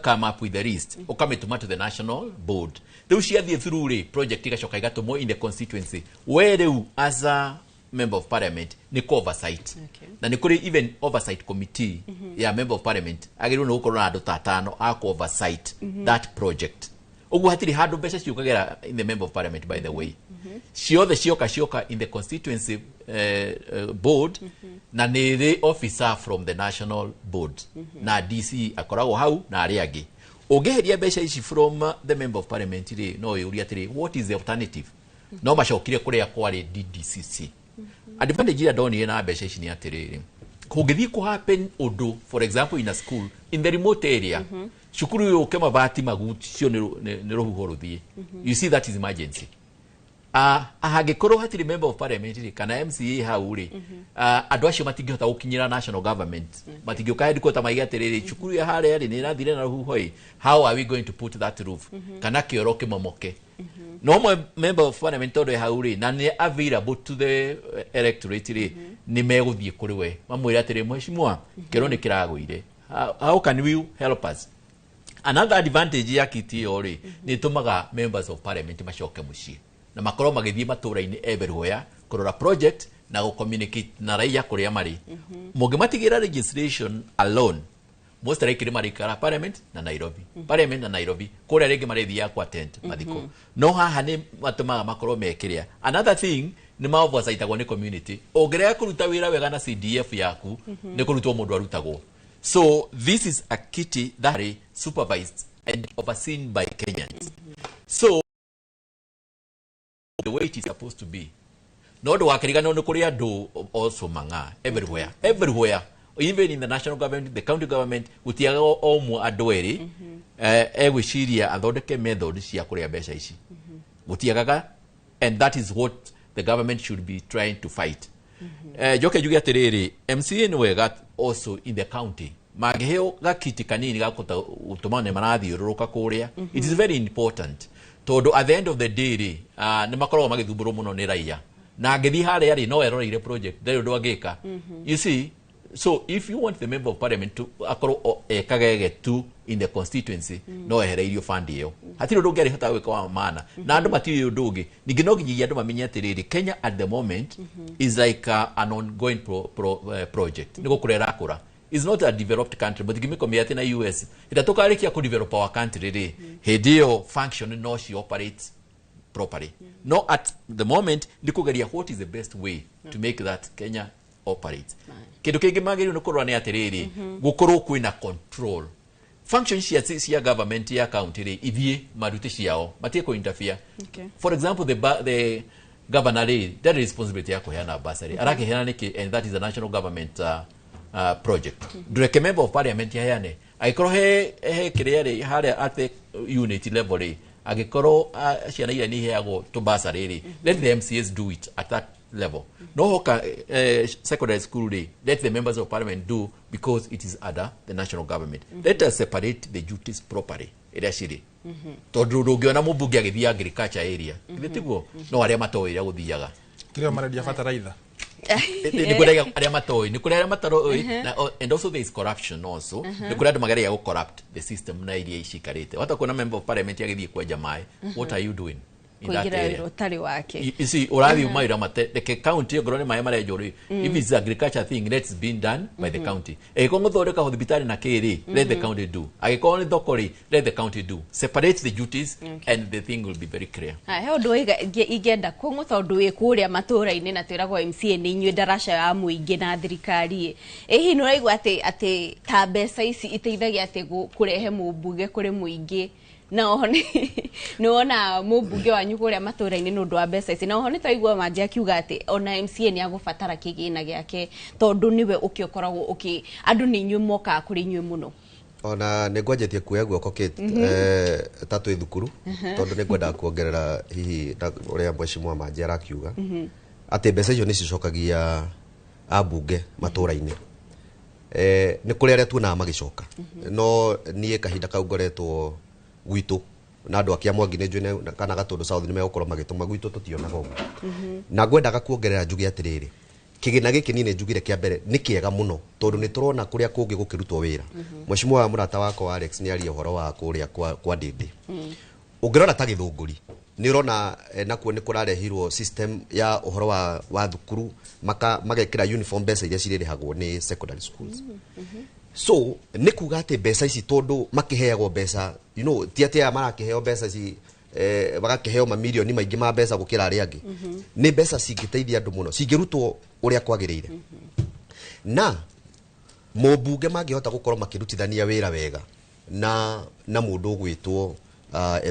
come up with the list ukamituma to the national board riu ciathie through ri project igacoka igatumwo in the constituency where you as a member of parliament ni oversight na ni kuri even oversight committee ya member of parliament agiru no gukorwo na andu tatano a oversight that project ugu hatiri handu mbeca ciukagera in the member of parliament by the way ciothe cioka in the constituency board na ni the officer from the national board na DC akoragwo hau na ari agi ugeheria mbeca ici from the member of parliament ri no yuria atiri what is the alternative no macokire kuria kwari DDCC. Advantage ya doni na mbeca ici ni atiriri kugithi ku happen udu for example in a school in the remote area shukuru yo kema bahati maguti cio ni ruhuho ruthie you see that is emergency ahagikoro hatiri member of parliament kana MCA hauri andu acio matingihota gukinyira national government matingioka headquarter maiga atiriri shukuru ya hare ari ni rathire na ruhuho how are we going to put that roof kana kioro kimomoke no member of parliament todo hauri na ni available to the electorate ni meguthie kuri we mamwira atiri mheshimiwa kero ni kiraguire how can we help us. Another advantage ya kiti ori ni tumaga members of parliament macoke mucie na makoro magithie matura-ini everywhere kurora project na go communicate na raia kuria mari mugimatigira registration alone most likely marikara parliament na Nairobi kuria rege marethia kwa tent mathiko no haha ni matumaga makoro mekiria. Another thing ni maoversight ni community ogerea kuruta wira wega na CDF yaku ni kurutwo mundu arutagwo. So this is a kitty that is supervised and overseen by Kenyans. So the way it is supposed to be. No do wakiriga no kuria do also manga everywhere even in the national government, the county government utiaga omu adweri egwiciria athondeke method cia kuria mbeca ici utiagaga and that is what the government should be trying to fight. Joke jugi atiriri MCA ni wega also in the county magiheo gakiti kanini gakuta utumane marathiururuka kuria. It is very important tondu at the end of the day ni makorwo magithumburo muno ni raia na ngithi hare ari no eroreire project ndari undu agika. You see, so if you want the member of parliament to akorwo kagege tu in the constituency no ehereirio fund iyo hatiri undu ngeri hota gwika wa maana na andu matiri undu ungi ningi no nginya andu mamenye atiriri Kenya at the moment is like an ongoing project niko kurera kura. Is not a developed country, but gimiko miati na US itatokarikia ku develop our country ri hedio function no she operates properly. No, at the moment ndikugeria what is the best way to make that Kenya operate. Kindu kingi magiri no kurwa ni atiriri gukorwo kwina control functions cia government ya county ri ithie maruti ciao matie ko interfere. For example, the governor that responsibility ya kuheana bursary arakiheana niki, and that is the national government project. Direct member of parliament ya heane aikoro he kirere hare at the unit level ri agikoro ciana ira ni heago to bursary ri let the MCAs do it at that level. No hoka secondary school day let the members of parliament do because it is under the national government. Let us separate the duties properly. Ira shiri tondu rungiona mubunge agithia agriculture area githitiguo no aria matoira guthiaga kirio maradia fataraitha ni kuria aria matoi ni kuria mataro and also there is corruption also ni kuria magaria go corrupt the system na iria ishikarite wata kuna member of parliament agithie kwa jamai what are you doing in that area utari wake you see urathi umaira mate the county ngorone mai marejori if it's agriculture thing let's been done by the county kongo thoreka hospitali na kiri let the county do agikoni thokori let the county do separate the duties and the thing will be very clear. He undu igenda kongo tondu wi kuria matura-ini na twiragwo MCA ni inywe darasha ya muingi na thirikari hi no raigwa ati ta mbeca ici iteithagia ati kurehe mubunge kuri muingi na ohone no ona mubunge wanyu kuria matura-ini no ndwa mbeca ici na ohone taigwa manje akiuga ati ona MCA ni agubatara kigina giake tondu niwe ukiokoragwo andu ni inywe moka kuri inywe muno ona negwajetie kuya guoko kit tatu ithukuru tondu nigwenda kuongerera hihi uria mheshimiwa manje arakiuga ati mbeca icio ni cicokagia abunge matura-ini ni kuri aria tuona magicoka no nie kahinda kau ngoretwo gwitu na andu akia mwangi ne njune kana gatundu south ni megukoro magituma gwitu tutionaga uguo na ngwendaga kuongerera njugi atiriri kigina giki ni njugire kia mbere ni kiega muno tondu ni turona kuria kungi gukirutwo wira mheshimiwa murata wako Alex ni ari uhoro wa kuria kwa Ndindi ungirora ta githunguri ni urona nakuo ni kurarehirwo system ya uhoro wa thukuru magekira uniform mbeca iria ciririhagwo ni secondary schools so ni kuga ati mbeca ici tondu makiheagwo mbeca you know tiatia marakiheo mbeca ici bagakiheo mamilioni maingi ma mbeca gukira aria angi ni mbeca cingiteithia andu muno cingirutwo uria kwagiriire na mobunge mangihota gukorwo makirutithania wira wega na mundu gwitwo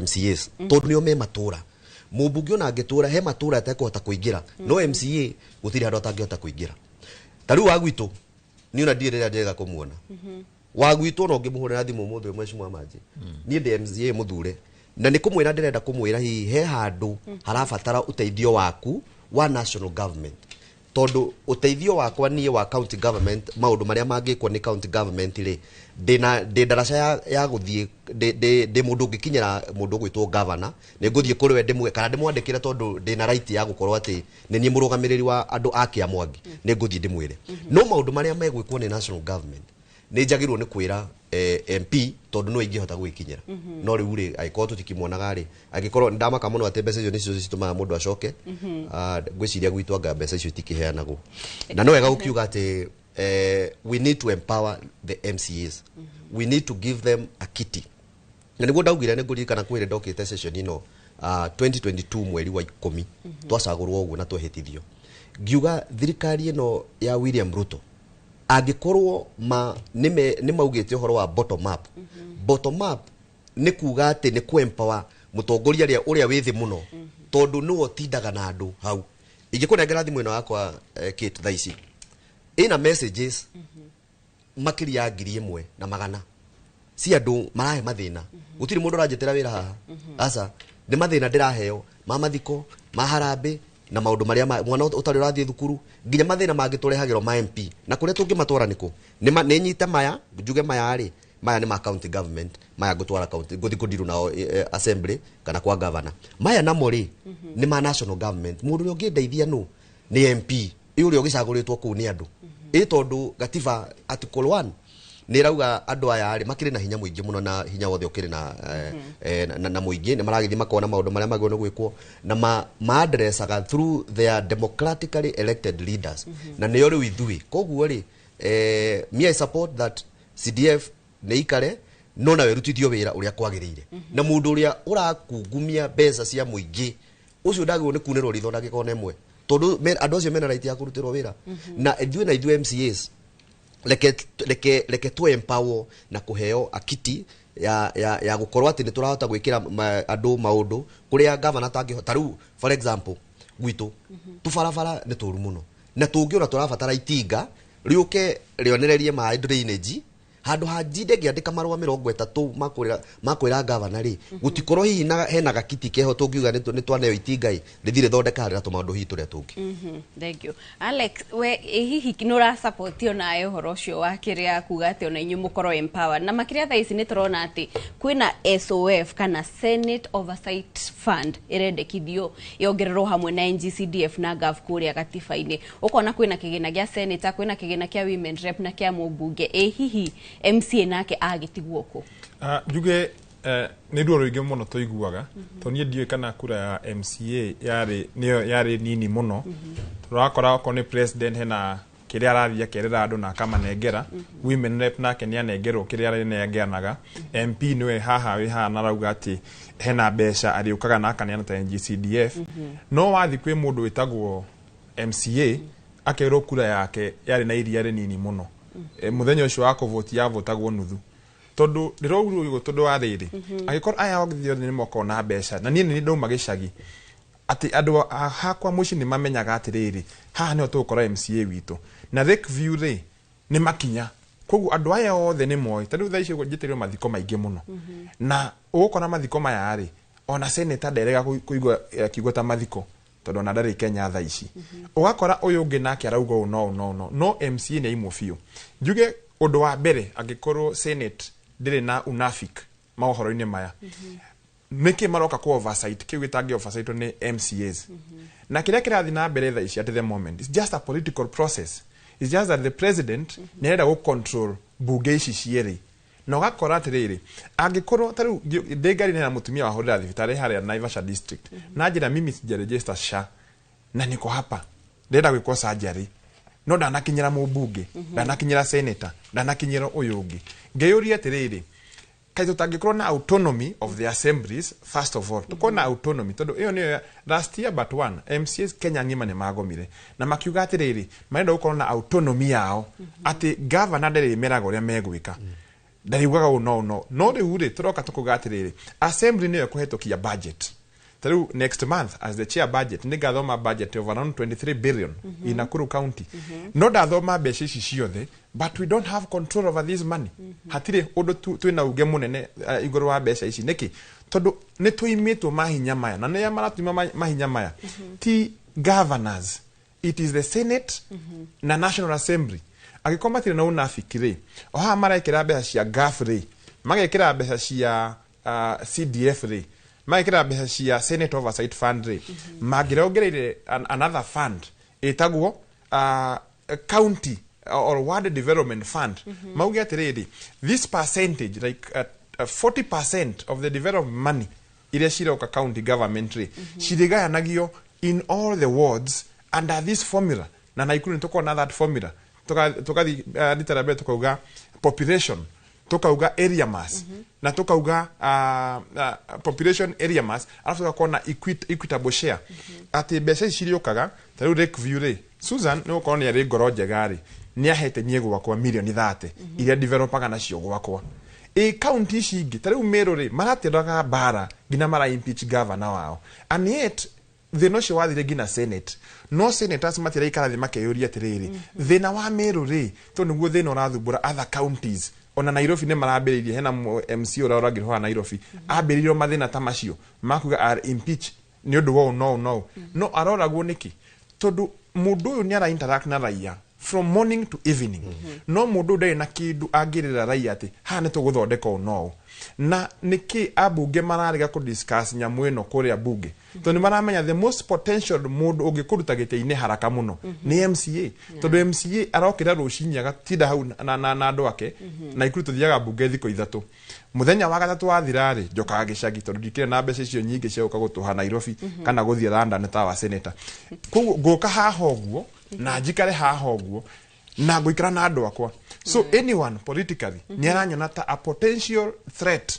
MCAs tondu nio me matura mobunge ona angitura he matura atakihota kuingira no MCA gutiri handu atangihota kuingira tariu wagwitu ni ona ndire ndega kumuona wagwitu no ngimuhurira thimu mutwe mheshimiwa manje ni ndi MCA muthure na nikumwira ndirenda kumwira hi he handu harabatara uteithio waku wa national government tondu uteithio wakwa nie wa county government maundu maria mangikwo ni county government ri ndi darasha ya guthie ndi mundu ngikinyira mundu gwitwo governor ni nguthie kuri we ndimwe kana ndimwandikire tondu ndi na right ya gukorwo ati ni nie murugamiriri wa andu akia mwangi ni nguthie ndimwire no maundu maria megwikwo ni national government ni njagirwo ni kwira MP tondu no ingihota gwikinyira no riu ri aikorwo tutikimwonaga ri agikorwo ndamaka muno ati mbeca icio nicio cituma mundu acoke ngwiciria gwitwa anga mbeca icio itikiheanagwo na no wega gukiuga ati we need to empower the MCAs we need to give them a kiti na niguo ndaugire ni ngurikana kwire ndokite session ino 2022 mweri wa 10 twacagurwo uguo na twehitithio ngiuga thirikari ino ya William Ruto agikorwo ni maugite uhoro wa bottom up ni kuga ati ni kuempower mutongoria uria withi muno tondu nuo tindaga na andu hau ingikunengera thimu ino yakwa Kate thaici ina messages makiria 1,100 si andu marahe mathina gutiri mundu ranjetera wira haha asa ni mathina ndiraheo ma mathiko maharambe na maundu maria mwana utari urathie thukuru nginya mathina mangiturehagira ma MP na kuria tungimatwara niko ni nyite maya njuge maya ri maya ni ma county government maya gutwara county guthi kundiru nao assembly kana kwa governor maya namo ri ni ma national government mundu uri ungindeithia no ni MP uri ugicaguritwo ku ni andu tondu gatiba article 1 ni rauga andu aya ri makiri na hinya muingi muno na hinya wothe ukiri na muingi ni maragithi makona maundu maria magone gwikwo na ma addressaga through their democratically elected leaders na ni ori withui koguo ri me I support that CDF ne ikare no na werutithio wira uria kwagirire na mundu uria urakungumia mbeca cia muingi ucio ndagwo ni kunirwo ritho na gikone mwe tondu andu acio mena right ya kurutirwo wira na ithuĩ MCAs leke tu empower na kuheo akiti ya gukorwa ati ni turahota gwikira andu maundu kuria governor tangihota riu for example gwitu tubarabara ni turu muno na tungiona turabatara itinga riuke rionererie mai drainage handu hajinde giandika marua 30 makwira governor ri gutikorwo hihi na hena gakiti keho tungiuga ni twaneo itingai rithire thondeka rira tumaundu hitu ria tungi thank you Alex we hihi kinura support yo nae horo cio wa kiria kuga ati ona inyu mukoro empower na makiria tha ici ni turona ati kwina SOF kana Senate Oversight Fund irendekithio yongererwo hamwe na NGCDF na GAF kuria gatiba-ini ukona kwina kigina gia senator kwina kigina kia women rep na kia mubunge hihi MCA nake agitigwo ko juge ni ruo ruingi muno tuiguaga to nie ndiwe kana kura ya MCA yari nini muno turakora ko ni president hena kiria arathia kerera andu na kama negera women rep nake ni anengerwo kiria ari nengeanaga MP niwe haha wi ha na rauga ati hena mbeca ariukaga naka ni anata NGCDF no wathi kwi mundu witagwo MCA akerwo kura yake yari na iria nini muno muthenya ucio wa kuvoti ya votagwo nuthu tondu ndirogurugo tondu wa riri agikora aya ogithio ni moko na mbeca na nie ni ndoma gicagi ati andu hakwa muci ni mamenyaga atiriri haha ni otukora MCA witu na Lakeview ri ni makinya kogu andu aya othe ni moi tondu thaici gujitirio mathiko maingi muno na ugukora mathiko maya ri ona senator nderega kuigwa kigota mathiko tondu na ndari Kenya thaici ugakora uyu ungi nake arauga no MCA ni imo fio njuge undu wa mbere agikorwo Senate ndire na unafik maohoro-ini maya niki maroka ku oversight kiwitangi oversight ni MCAs na kiria kirathi na mbere thaici at the moment it's just a political process it's just that the president nenda go control bunge ici cieri no gakora atiriri angikorwo taru ndegari na mutumia wa horera thibitari haria Naivasha district na njira mimi sija register SHA na niko hapa ndenda gwikwo surgery no ndanakinyira mubunge ndanakinyira senator ndanakinyira uyu ungi ngeyuria atiriri kaito tangikorwo na autonomy of the assemblies first of all tukona autonomy tondu iyo ni last year but one MCAs Kenya ngima ni magomire na makiuga atiriri marenda gukorwo na autonomy yao ati governor ndere meraga uria megwika ndariugaga no riu ri turoka tukuga atiriri assembly niyo kuhetokia budget through next month as the chair budget nigathoma budget of around 23 billion in Nakuru County no dathoma mbeca ici ciothe but we don't have control over this money hatire undu twina uge munene iguru wa mbeca ici niki tondu ni tuimitwo mahinya maya na ne maratuma mahinya maya ti governors it is the Senate na National Assembly agikombatire na unafikire oha maraikira mbeca cia GAF ri magekira mbeca cia CDF ri maikira mbeca cia Senate Oversight Fund ri magirongereire another fund etagwo county or ward development fund mauge atiriri this percentage like 40% of the development money ile shiroka county government ri shiriganagio in all the wards under this formula na naikuru tukona that formula tukathi literabe tukauga population tukauga area mass na tukauga population area mass alafu tukakona equitable share ati mbeca iciriokaga tariu Lakeview ri Susan ni ukona yari ngoroje gari ni ahete niegwa kwa milioni 30 iria developaga nacio gwakwa county ici ingi tariu Meru ri maratiraga bara gina mara impeach governor wao and yet thina cio wathire gina Senate no senators matira ikarathi makeyuria atiriri thina wa Meru ri to niguo thina urathumbura other counties ona Nairobi ne marambiririe hena MC uraragirwa Nairobi ambiririo mathina ta macio makuga are impeach ni undu wo no aroragwo niki tondu mundu uyu ni ara interact na raia from morning to evening no mundu ndai na kindu angirira raia ati ha ni tuguthondeka no na niki abunge marariga ku discuss nyamu ino kuria bunge to ni maramenya the most potential mundu ungikuruta gite-ini haraka muno ni MCA tondu MCA arokira rucinya gatinda hau na andu ake na ikuru tuthiaga bunge thiko ithatu muthenya wa gatatu wathirari njokaga gicagi tondu ndikire na mbeca icio nyingi cia gutuha Nairobi kana guthie London ta wa senator nguka haha uguo na njikare haha uguo na nguikara na andu akwa so anyone politically ni aranyona ta a potential threat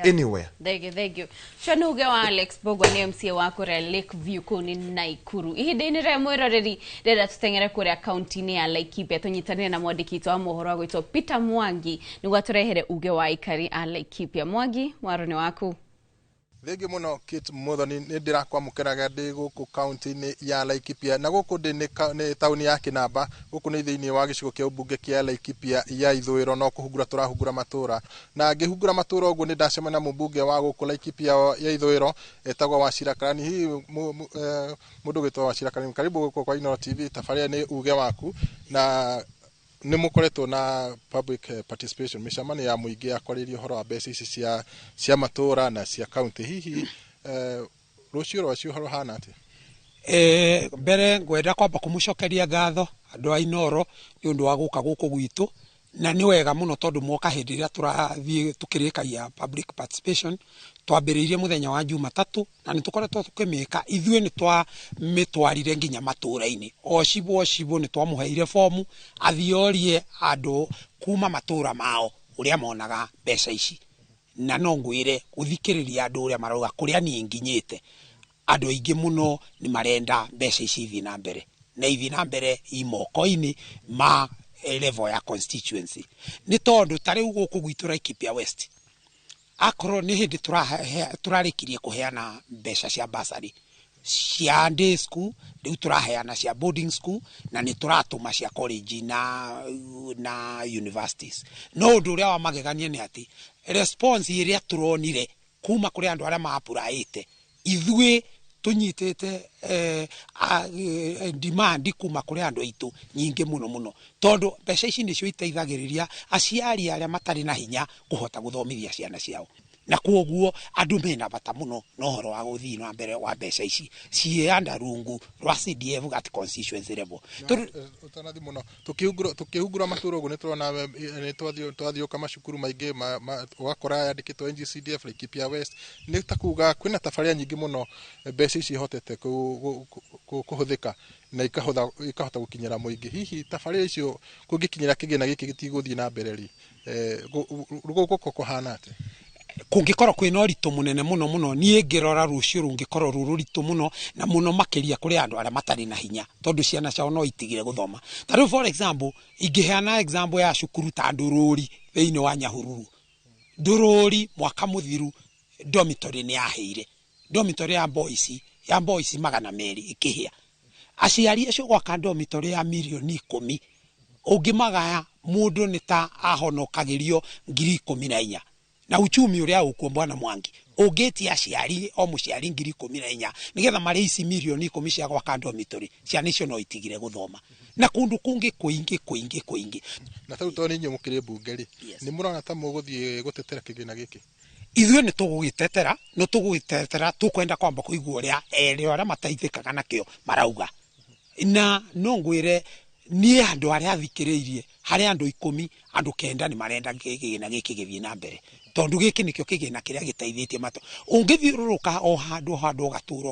anywhere. Thank you. Shanuge wa Alex Bogwa ni MCA wa kure Lakeview kuni Naikuru. Ihinde-ini ria mwiroreri rira tutengere kure county-ini ya Laikipia tunyitanire na mwandiki wa mohoro agwitwo Peter Mwangi niguo turehere uge wa aikari a Laikipia. Mwangi, warone waku. Thengi muno Kate Muthoni ni ndirakwamukiraga ndi guku county-ini ya Laikipia na guku ndi ni tauni ya Kinamba guku ni thiini wa gicigo kia ubunge kia Laikipia ya ithwiro no kuhungura turahungura matura na ngihungura matura uguo ni ndacema na mubunge wa guku Laikipia ya ithwiro etagwo Wachira Karani hi mundu gitwa Wachira Karani karibu guku kwa Inooro TV tafaria ni uge waku na ni mukoretwo na public participation micamani ya muingi akwaririo horo wa mbeca ici cia matura na cia county hihi rucio rwacio horo hana ati mbere ngwenda kwamba kumucokeria ngatho andu a Inooro ni undu wa guka guku gwitu na ni wega muno tondu mwoka hindi ria turathie tukirikagia public participation twambiriirie muthenya wa Jumatatu na ni tukoretwo tukimika ithue ni twa mitwarire nginya matura-ini o cibo ni twamuheire fomu athiorie andu kuma matura mao uria monaga mbeca ici na no ngwire guthikiriria andu uria marauga kuria ni nginyite andu aingi muno ni marenda mbeca ici ithi na mbere na ithi na mbere imoko-ini ma level ya constituency ni tondu tariu guku gwitu Laikipia West akoro ni hindi turarikirie kuheana mbeca cia basari cia day school riu turaheana cia boarding school na ni turatuma cia college na universities no undu uria wa magegania ni ati response iria turonire kuma kuri andu aria maapuraite ithue tunyitete demand kuma kuri andu aitu nyingi muno tondu mbeca ici nicio iteithagiriria aciari aria matari na hinya kuhota guthomithia ciana ciao na kuoguo andu mena bata muno no horo wa guthii na mbere wa mbeca ici cianda rungu rwa CDF at constituency level utanathi muno tukihungura matura uguo ni turona ni twathio kama cukuru maingi wakora yandikitwo NGCDF Laikipia West ni takuga kwina tafaria nyingi muno mbeca ici hotete kuhuthika na ikahota gukinyira muingi hihi tafaria icio kungikinyira kigina giki gitiguthii na mbere ri rugo kuhana ati kungikorwo kwina uritu munene muno nie ngirora rucio rungikorwo rururitu muno na muno makiria kuri andu aria matari na hinya tondu ciana ciao no itigire guthoma tariu for example ingiheana example ya cukuru ta Ndururi thiini wa Nyahururu Ndururi mwaka muthiru dormitory ni yaheire dormitory ya boys 200 ikihia aciari acio gwaka dormitory ya milioni 10 ungimagaya mundu ni ta ahonokagirio 14,000 na uchumi uria ukuo Bwana Mwangi ugeti aciari o muciari 14,000 nigetha mari ici milioni 10 cia gwaka dormitory cia national itigire guthoma na kundu kungi kuingi na tau to ni nyumukire bunge ri ni murona ta muguthie gutetera kigina giki ithue ni tugugitetera tukwenda kwamba kuigua uria aria mataithikaga nakio marauga na no ngwire ni andu aria athikiriirie hari andu 10 andu 9 ni marenda kigina giki githie na mbere tondu giki nikio kigina kiria gitaithĩtie mato ungithiururuka o handu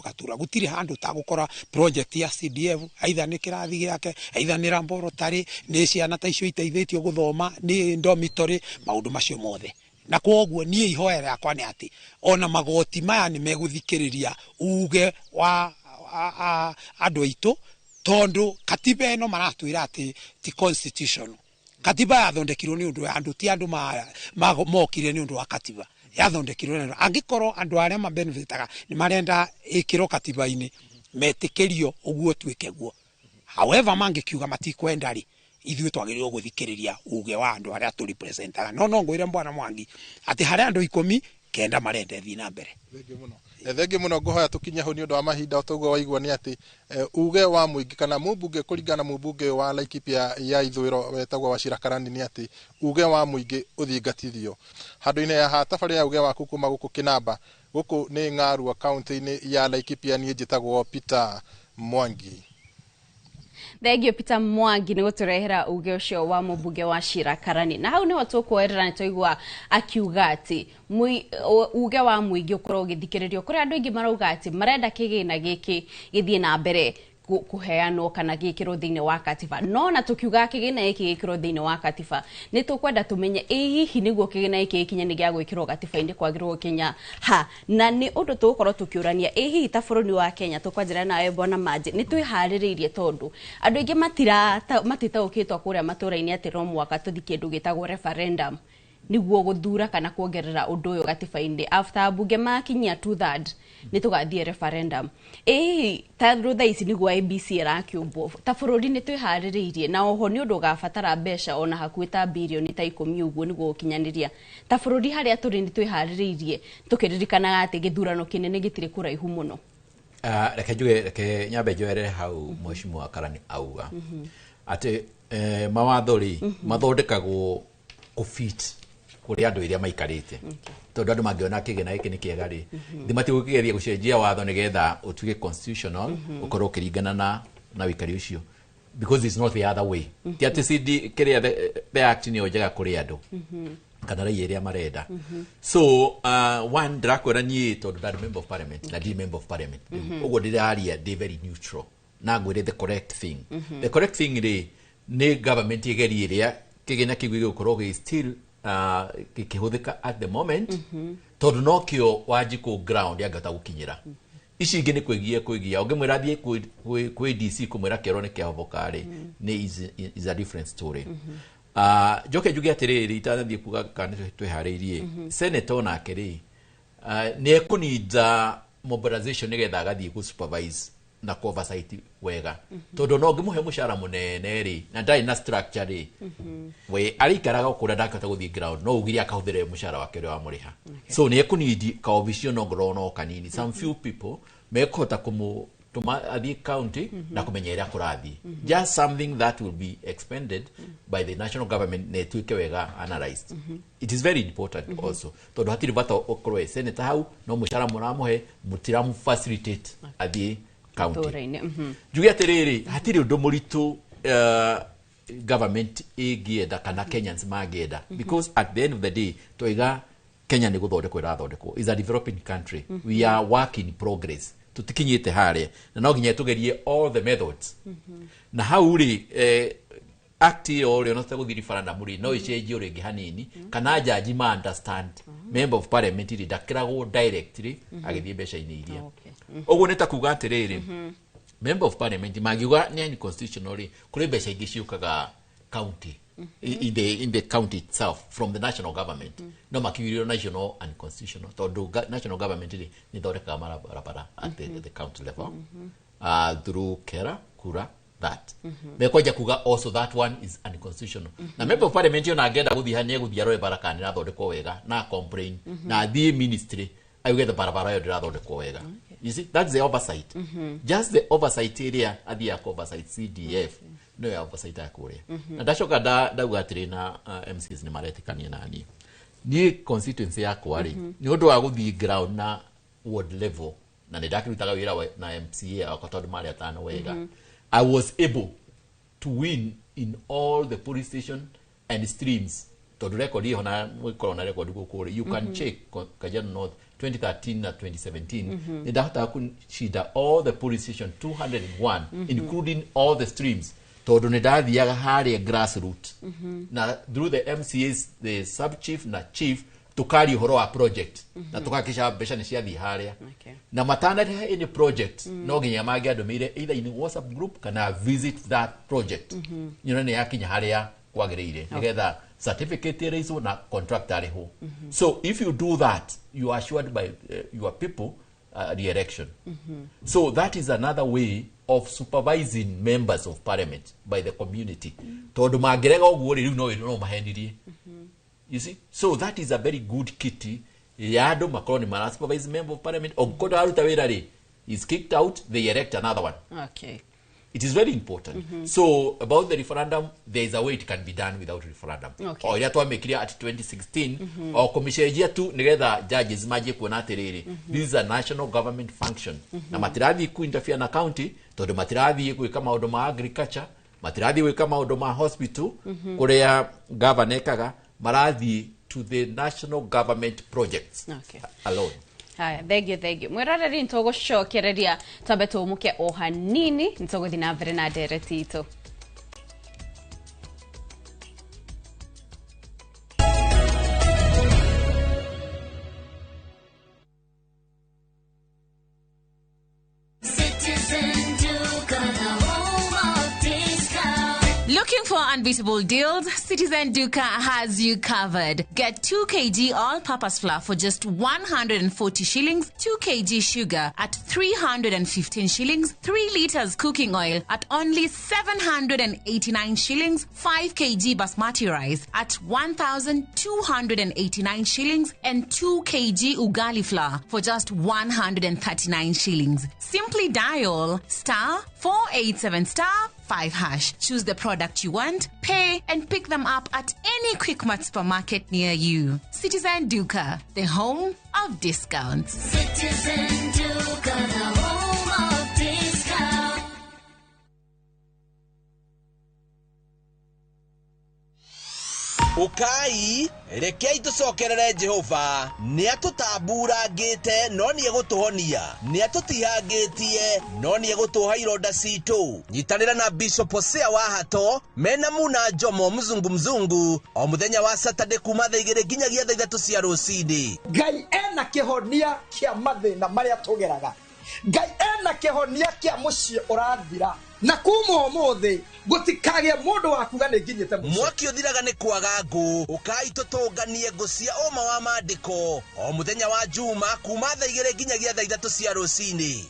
gatura gutire handu ta gukora project ya CDF aitha ni kirathi giake aitha ni laboratory ni ciana ta icio itaithĩtio guthoma ni dormitory maundu macio mothe na kwoguo nie ihoera yakwa ni ati ona magoti maya ni meguthikiriria uge wa andu aitu tondu katiba eno maratwira ati ti constitutional katiba yathondekirwo ni undu wa andu ti andu mokire ni undu wa katiba yathondekirwo ni angikorwo andu aria mabenefitaga ni marenda ikiro katiba-ini metikirio uguo twike guo however mangikiuga matikwenda ri ithuĩ twagĩrĩirwo gũthikĩrĩria uge wa andu aria tu representaga no ngwire Bwana Mwangi ati hari andu 10 kenda marende thi na mbere thengi muno nguhoya tukinya ho ni undu wa mahinda otoguo waigua ni ati uge wa muingi kana mubunge kuringana mubunge wa Laikipia ya Ithwiro wetagwo Wachira Karani ni ati uge wa muingi uthingatithio handu-ini ya hatabari ya uge waku kuma guku Kinamba guku ni Ng'arua county-ini ya Laikipia ni njitagwo Peter Mwangi. Thegio Peter Mwangi ni guturehera uge ucio wa mubunge wa Wachira Karani na hau ni watu kwerera nitoigwa akiuga ati uge wa muingi ukorwo ugithikiririo kuri andu ingi marauga ati marenda kigina giki githie na mbere kuheanwo kana gikiro thiini wa katiba no na tukiuga kigina giki gikiro thiini wa katiba ni tukwenda tumenye hihi niguo kigina giki gikinya ni gya gwikirwo katiba-ini kwagirwo Kenya ha na ni undu tugukorwo tukiurania hihi ta bururi wa Kenya tukwanjira nawe Bwana Manji ni twihaririirie tondu andu ingi matitaukitwo kuria matura-ini ati no mwaka tuthi kindu gitagwo referendum niguo guthura kana kuongerera undu uyu katiba-ini after bunge makinyia 2/3 ni tugathie referendum ta rutha ici niguo IBC irakiumbo ta bururi ni twihaririirie na oho ni undu gabatara mbeca ona hakuhi ta bilioni ta 10 uguo niguo gukinyaniria ta bururi haria turi ni twihaririirie tukiririkana ati githurano kinene gitire kuraihu muno reke nyambe njoere hau Mheshimiwa Karani auga ati mawatho ri mathondekagwo kufit kuri andu iria maikarite tondu andu mangiona kigena giki ni kiega ri thimati gukigeria gucenjia watho nigetha utuge constitutional ukorwo kiringana na wikari ucio because it's not the other way ti ati CD kiria the act ni ojaga kuri andu kana rai iria marenda so one drakwera ni tondu that member of parliament na member of parliament ugo ndiraria they very neutral na ngwire the correct thing the correct thing ri ni government igeria iria kigena kigwi gukorwo gi still kikihuthika at the moment tondu no kio wajiko ground yagata gukinyira ici ingi ni kwigia ungimwira thie kwi DC kumwira kero ni kiahoboka ri ni is a different story joke jugi atiriri itathie kuga kana twihariirie senator na kiri ni ekunida mobilization nigetha gathie ku supervise na oversight wega tondu no ngimuhe mushara munene ri na ndai na structure ri we arikaraga ukura ndakata guthie ground no ugiri akahuthire mushara wake ri wa muriha so ni ekunidi ka obvision no ngoro kanini some few people mekota tuma athie county na kumenya ira kurathi just something that will be expended by the national government ne tuike wega analyzed it is very important also tondu hatiri bata okorwe senator hau no mushara muramuhe mutiramu facilitate athie county jugi atiriri hatiri undu muritu government igienda kana Kenyans magienda because at the end of the day toiga Kenya ni guthondekwo irathondekwo is a developing country we are work in progress tutikinyite haria na no nginya tugerie all the methods na how ri act or no ta guthiri faranda muri no icenjio ringi hanini kana jaji ma understand member of parliament ri dakirago directly agithie mbeca ini iria oguo ni ta kuga atiriri member of parliament magiuga ni constitutionally kuri mbeca ingi ciukaga county in the county itself from the national government no makiwirio national and constitutional tondu national government ni thoreka marabara at the county level through kura that mekwaja kuga also that one is unconstitutional na member of parliament yo na agenda guthia hania guthia roe baraka ni rathondekwo wega na complain na the ministry ayuge the barabara yo ndirathondekwo wega you see that's the oversight just the oversight area athia oversight CDF no ya oversight ya kuria na ndacoka ndauga atiri na MCs ni maretikania nani ni constituency yakwa ri ni undu wa guthii ground na ward level na ndakirutaga wira na MCA akotondu mari atano wega I was able to win in all the police station and streams to record here na mwikoro na record guku you can check Kajiado North 2013 na 2017 ndahota kushida all the police station 201 including all the streams tondu ni ndathiaga haria grassroots na through the MCAs the sub chief na chief tukari uhoro wa project na tukakisha mbeca ni ciathii haria na matana any project no nginya magi andomire either in WhatsApp group kana visit that project ni yakinya haria kwagiriire nigetha certificate irizo na contract ariho so if you do that you are assured by your people the election so that is another way of supervising members of parliament by the community tondu mangirega uguo riu no mahenirie you see so that is a very good kitty yado makoroni mara supervise member of parliament okodo aruta wira ri is kicked out, they elect another one. Okay. It is very important. So about the referendum, there is a way it can be done without referendum. Okay. Or yatu wamekiria at 2016 or komisheria tu nigeda judges maje kuona terere. This is a national government function. Na matirathi ku interfere na county, todo matirathi ku kama odoma agriculture, matirathi ku kama odoma hospital, kurea governor kaga marathi to the national government projects alone. Haya, thank you. Mwirareri ntogocokereria tambe tumuke o hanini ntogothi na mbere na ndereti itu. Looking for unbeatable deals? Citizen Duka has you covered. Get 2 kg all-purpose flour for just 140 shillings, 2 kg sugar at 315 shillings, 3 liters cooking oil at only 789 shillings, 5 kg basmati rice at 1,289 shillings, and 2 kg ugali flour for just 139 shillings. Simply dial *487*5#. Choose the product you want, pay, and pick them up at any Quickmart supermarket near you. Citizen Duka, the home of discounts. Citizen Duka, the home of discounts. Ukai, rekei tucokerere Jehova, ni atutambũrangĩte no ni egũtũhonia, ni atũtihangĩtie no ni egũtũha ironda citũ. Nyitanĩra na Bishop Hosea Wahato mena Muna Jomo mzungu o mũthenya wa Saturday kuma thaa 2 nginyagia thaa 3 cia rũcinĩ. Ngai ena kĩhonia kĩa mathĩna marĩa tũgeraga. Ngai ena kĩhonia kĩa mũciĩ ũrathira. Na kuma ũmũthĩ gutikage mundu wakuga nĩ nginyĩte mũciĩ. Mwaki ũthiraga nĩ kwaga ngũ. Ukai tũtũnganie ngũ cia ũma wa maandĩko o mũthenya wa Juma kuma thaa 2 nginyagia thaa 3 cia rũcinĩ.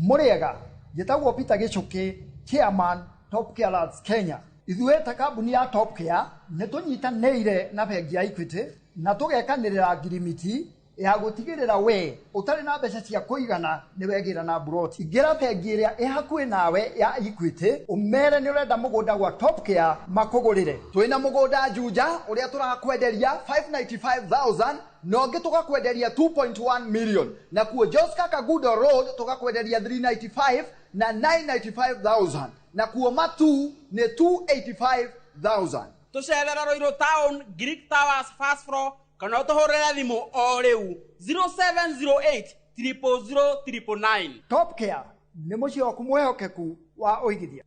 Mũrĩega, njĩtagwo Peter Gichuki, Chairman Top Care Labs Kenya. Ithuĩ ta kambuni ya Top Care nĩ tũnyitanĩire na bengi ya Equity na tũgekanĩrĩra ngirimiti ya gutigirira we utari na mbeca cia kuigana ni wegira na broti. Ingira bengi ĩrĩa ĩhakuĩ nawe ya Equity umere ni urenda mugunda gwa Top Care makugurire. Twina mugunda Juja uria turakwenderia 595,000 no ngi tugakwenderia 2.1 million, na kuo Joska Kagudo Road tugakwenderia 395 na 995,000, na kuo Matu ni 285,000. Tucerera Roiro Town, Greek Towers first floor, kana tuhorera thimu o riu 0708 000 999. Top Care ni mucio waku mwehokeku wa uigithia.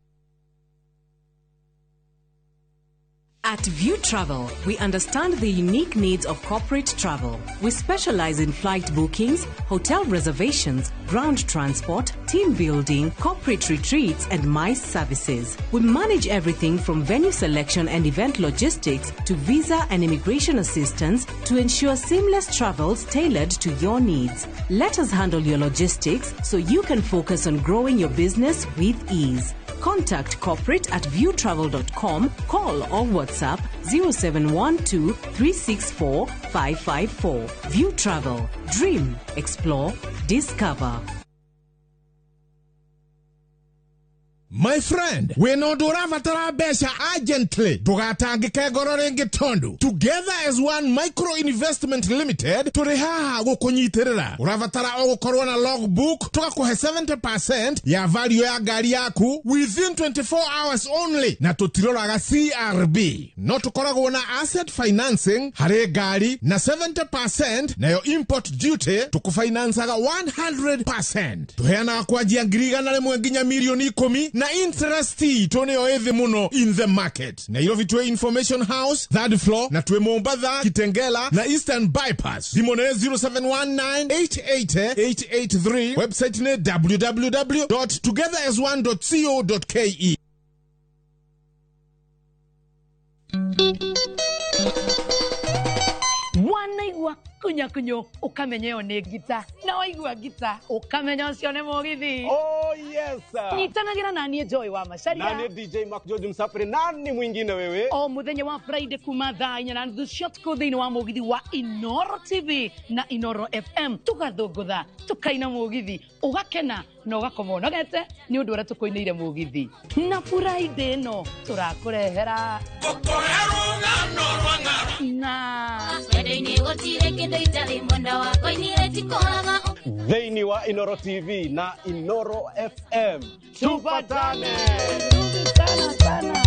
At View Travel, we understand the unique needs of corporate travel. We specialize in flight bookings, hotel reservations, ground transport, team building, corporate retreats, and MICE services. We manage everything from venue selection and event logistics to visa and immigration assistance to ensure seamless travels tailored to your needs. Let us handle your logistics so you can focus on growing your business with ease. Contact corporate at viewtravel.com, call or WhatsApp 0712 364 554. View Travel. Dream, explore, discover. My friend, we no duravatara besha urgently. Tugatangike gorore ngitondu. Together as one micro investment limited, turihaha gukunyitirira. Uravatara ogukorwa na logbook, tugakuhe 70% ya value ya gari yaku within 24 hours only. Na tutiroraga CRB. No tukoragwo na asset financing, hare gari na 70% na yo import duty tukufinansaga 100%. Tuheana kwa jia ngiriga na lemwe nginya milioni 10 na interest tone oethe muno in the market. Na ilo vitwe Information House, third floor, na tuwe Mombasa, Kitengela, na Eastern Bypass. Dimone 0719-880-883. Website ne www.togetheras1.co.ke. waigua kunya kunyo ukamenya yo ni gita na waigua gita ukamenya ucio ni mugithi. Oh yes sir. Nyitanagira nani Joy wa Macharia. Nani DJ Mark George Msapre, nani mwingine wewe? O muthenya wa Friday kuma thaa 4 na nuthu cia tuko thiini wa mugithi wa Inoro TV na Inoro FM tugathungutha tukaina mugithi ugakena no gakoma nogete ni undu ura tukoineire mugithi na Friday no turakurehera na Thĩinĩ gũtirĩ kĩndũ itarĩ mwenda wakwa inire tikoraga. Thĩinĩ wa Inoro TV na Inoro FM tupatane. Sana.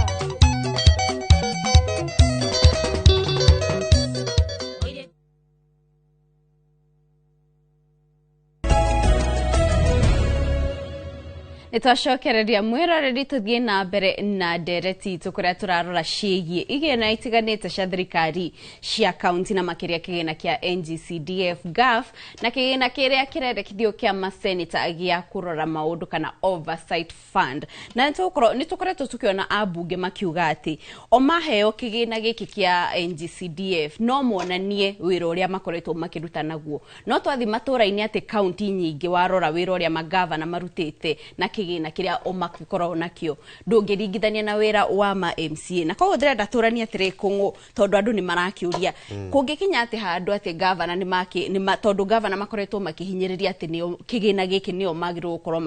Nitwacokereria mwiroreri tuthie na mbere na ndereti tukuria turarora ciĩgie igena itiganite cia thirikari cia kaunti na makiria kigena kia NGCDF GAF na kigena kiria kirendekithio kia maseneta gia kurora maundu kana oversight fund na nitukoretwo tukiona abunge makiuga ati o maheo kigena giki kia NGCDF no monanie wira uria makoretwo makiruta naguo no twathi matura-ini ati kaunti nyingi warora wira uria magavana marutite na kigina kiria omakikorwo nakio ndungiringithania na wira wa ma MCA na koguo ndirenda turania atiri kungu tondu andu ni marakiuria kungikinya ati handu ati governor ni tondu governor makoretwo makihinyiriria ati ni kigina giki nio magirwo gukorwo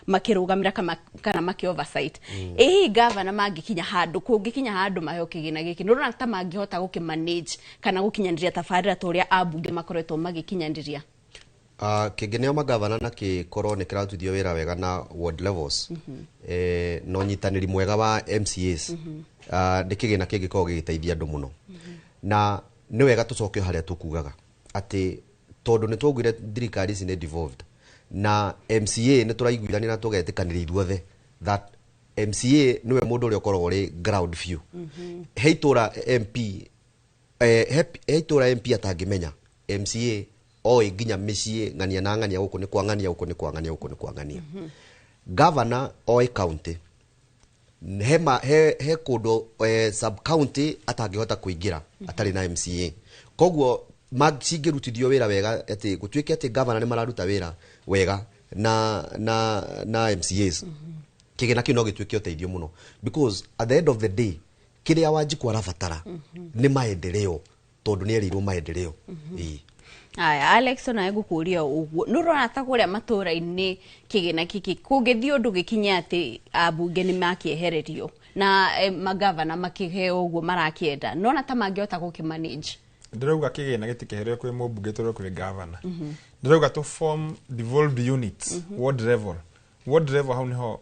makirugamira kana maki oversight ehi governor magikinya handu kungikinya handu maheo kigina giki nurona ta mangihota gukimanage kana gukinyandiria tabarira toria abunge makoretwo magikinyandiria. Kĩngĩ magavana na kĩkorwo nĩ kĩratũthio wĩra wega na ward levels no nyitanĩri mwega wa MCAs nĩ kĩgĩna kĩngĩkorwo gĩgĩteithia andũ mũno na nĩ wega tũcoke harĩa tũkugaga atĩ tondũ nĩ twaugire thirikari ici nĩ devolved na MCA nĩ tũraiguithania na tũgetĩkanĩria ithuothe that MCA nĩwe mũndũ ũrĩa ũkoragwo ũrĩ ground view he itũra MP atangĩmenya MCA oi nginya mĩciĩ ng'ania na ng'ania gũkũ nĩ kwang'ania gũkũ nĩ kwang'ania gũkũ nĩ kwang'ania governor oi county he kũndũ sub county atangĩhota kũingĩra atarĩ na MCA koguo cingĩrutithio wĩra wega atĩ gũtuĩke atĩ governor nĩ mararuta wĩra wega na MCAs kĩgĩna kĩu no gĩtuĩke ũteithio mũno because at the end of the day kĩrĩa Wanjiku arabatara nĩ maendeleo tondũ nĩ erirwo maendeleo Aya Alex ona gukuria uguo nurona ta kuria matura-ini kigina kiki kungithio undu gikinya ati abunge ni makiehererio na magavana makiheo uguo marakienda nona ta mangihota gukimanage ndirauga kigina gitikeherio kwi mubunge toro kwi governor ndirauga to form devolved units ward level hau niho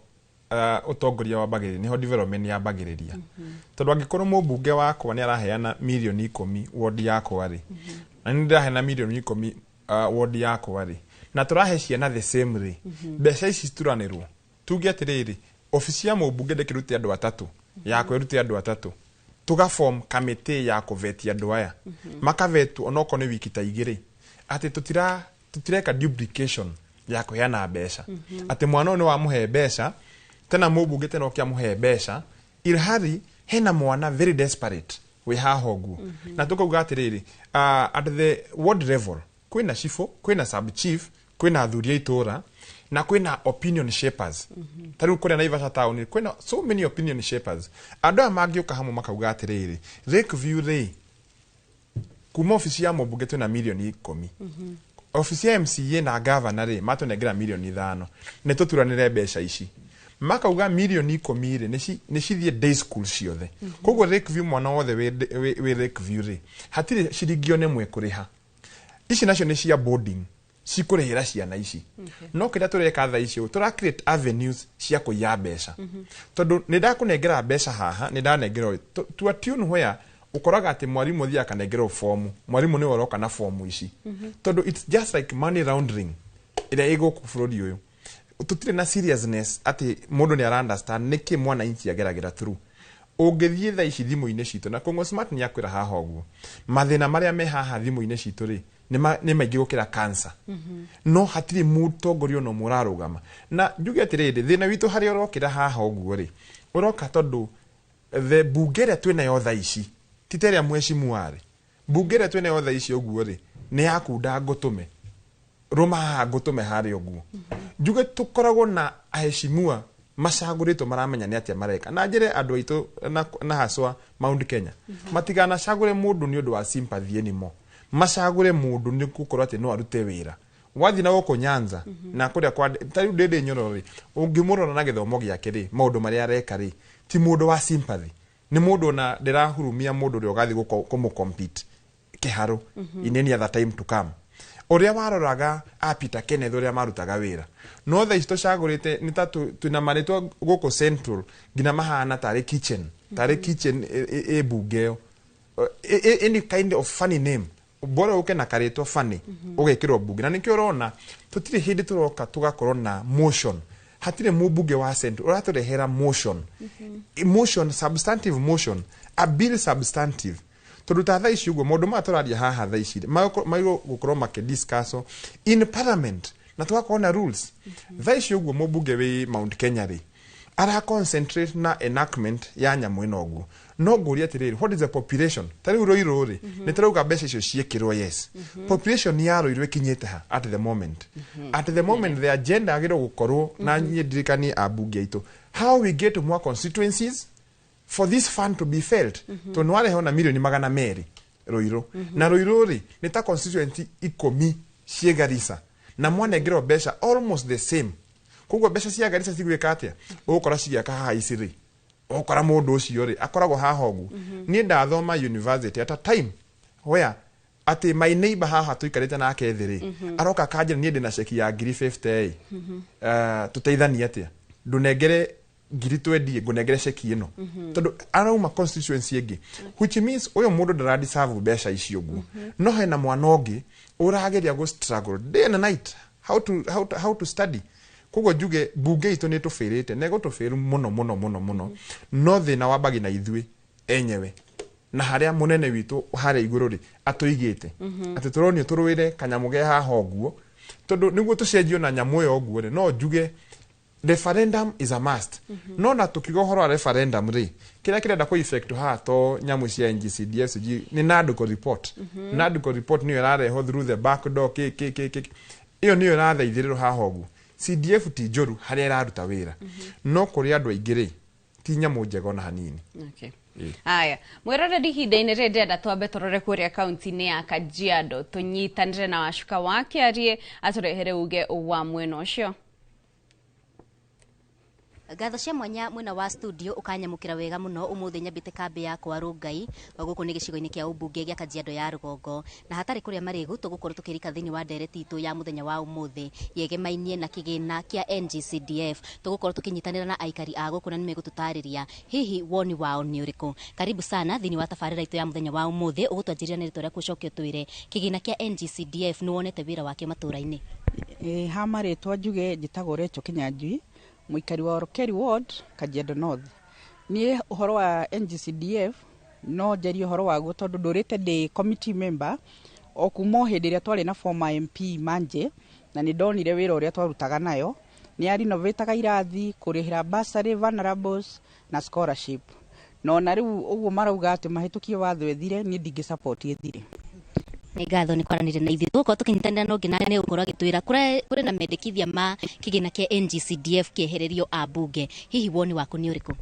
utongoria wa bagiri niho development ya bagiriria tondu angikorwo mubunge wakwa ni araheana milioni 10 ward yakwa ri na ndiraheana milioni 10 ward yakwa ri na turahe ciana the same ri mbeca ici turanirwo tuge atiriri ofisi ya mubunge ndekiruti andu atatu yakwa iruti andu atatu tuga form committee ya kuvetia andu aya makavetu onoko ni wiki ta igiri ati tutireka duplication ya kuheana mbeca ati mwana ni wa muhe mbeca tena mubunge tena okiamuhe mbeca ilhari hena mwana very desperate we hahogu na tukauga atiriri at the ward level kwina chiefo kwina sub chief kwina athuria itura na kwina opinion shapers tariu kuri Naivasha town kwina so many opinion shapers andu amangioka hamwe makauga atiriri Lakeview ri kuma ofisi ya mubunge twina milioni 10 ofisi ya MCA na governor ri matunengera milioni 5 ne tuturanire mbeca ici makauga milioni 10 ri ni cithie day school ciothe koguo Lakeview mwana wothe we Lakeview ri hatire ciringio nemwe kuriha ici nacio ni cia boarding cikurihira ciana ici no kira tureka tha ici tura create avenues cia kuya mbeca tondu ni ndakunengera mbeca haha ni ndanengera to attune where ukoraga ati mwarimu thia kanengera form mwarimu ni woroka na form ici tondu it's just like money laundering ira ego ku bururi uyu tutire na seriousness ati mundu ni ara understand niki mwana inchi ageragira through ungithie tha ici thimu-ini citu na Kongo Smart ni akwira haha uguo mathina maria me haha thimu-ini citu ri ni maingi gukira cancer no hatiri mutongorio no murarugama na njuge atiriri thina witu hari orokira haha uguo ri uroka tondu the bugere twina yo tha ici titeria mweshimu wari mbunge twene othe icio guo ri ni yakunda ngutume roma ngutume hari oguo njuge tukoragwo na aheshimiwa macagũrĩtwo maramenya nĩ atĩa mareka na njĩre andũ aitũ na haswa Mount Kenya matigana cagũre mũndũ nĩ ũndũ wa sympathy anymore macagũre mũndũ nĩ gũkorwo atĩ no arute wĩra wathi na gũkũ Nyanza na kũrĩa kwa tarĩu ndĩndĩ Nyororo rĩ ũngĩmũrora na gĩthomo gĩake rĩ maũndũ marĩa areka rĩ ti mũndũ wa sympathy nĩ mũndũ na ndĩrahurumia mũndũ ũrĩa ũgathi kũmũcompete kĩharo in any other time to come oria waroraga Peter Kenneth oria marutaga wira no tha isto cagurite ni ta tuna maritwa goko central gina mahana tare kitchen bugeo any kind of funny name bora uke na karetwa funny ugekirwo buge na nikyo urona tutire hindi turoka tugakorwo na motion hatire mubuge wa central uraturehera motion emotion substantive motion a bill substantive turuta tha ici uguo maundu maturaria haha tha ici mairo gukorwo makidiscusso in parliament na tugakorwo na rules tha ici uguo mubunge wi Mount Kenya ri ara concentrate na enactment ya nyamu ino uguo no nguria atiriri what is the population tari Ruiru ri ni turauga mbeca icio ciekirwo yes population ya Ruiru ikinyete ha at the moment the agenda agiro gukorwo na nyidirikani abunge itu how we get more constituencies for this fund to be felt to nware hona milioni 200 Ruiru na Ruiru ri ni ta constituency 10 cie Garissa na mwana ngiro besha almost the same kugo besha cia Garissa cigwika atia ukora cigiaka haha iciri ukora mundu ucio ri akoragwo haha ogu ni ndathoma university at a time where ati my neighbor haha tuikarite nake thiri aroka kanjira ni ndina sheki ya 50 tuteithania atia ndunengere ngiri 20 ngunengere sheki ino tondu arauma constituency igi which means uyo mundu ndaradi serve besha icio gu no hena mwana ongi urageria go struggle day and night how to study kugo juge bunge itu ni tufirite nego tufiru muno no thina wabagi na ithui enyewe na haria munene witu haria iguru ri atuigite ati turonio turwire kanyamuge haha oguo tondu niguo tucenjio na nyamu yo oguo ri no juge referendum is a must no na tukigo horo referendum ri kira ko effect ha to nyamu cia NGCDF ni naduko report ni yarare ho through the back door iyo ni yarare ithiriro ha hogu CDF ti joru haria iraruta wira no kuri andu aingire ti nyamu njego na hanini okay aya mwerore dihinda-inĩ rĩrĩa twambe tũrore kũrĩa kaunti-inĩ ya Kajiado tũnyitanĩre na wacuka wake arie atũrehere uge wa mwena ũcio Gatho cia mwanya mwena wa studio ukanyamukira wega muno umuthi nyambite kambi ya kwa Rungai guku ni gicigo-ini kia ubunge gia Kajiado ya Rugongo na hatari kuria marigu tugukorwo tukirika thini wa ndereti itu ya muthenya wa umuthi yegemainie na kigina kia NGCDF tugukorwo tukinyitanira na aikari a guku na nimegututariria hihi woni wao ni uriku karibu sana thini wa tafarira itu ya muthenya wa umuthi ugutwanjiria ni ritora kucokio twire kigina kia NGCDF ni wonete wira wake matura-ini ha maritwa njuge njitagwo Recho Kinyanjui muikari wa Orokeri Ward Kajiado North ni uhoro wa NGCDF no njeri uhoro waguo tondu ndurite ndi committee member o kuma hindi ria twari na former MP Manje na ni ndonire wira uria twarutaga nayo ni ari novetaga irathi kurihira bursary vulnerables na scholarship no na riu uguo marauga ati mahitukie watho ethire ni ndingi support ethire ni ngatho ni kwaranire na ithuĩ tuko tukinyitanira no ngina ne ukorwo agitwira kuri na mendekithia ma kigina kia NGCDF kiehererio abunge hihi woni waku ni uriku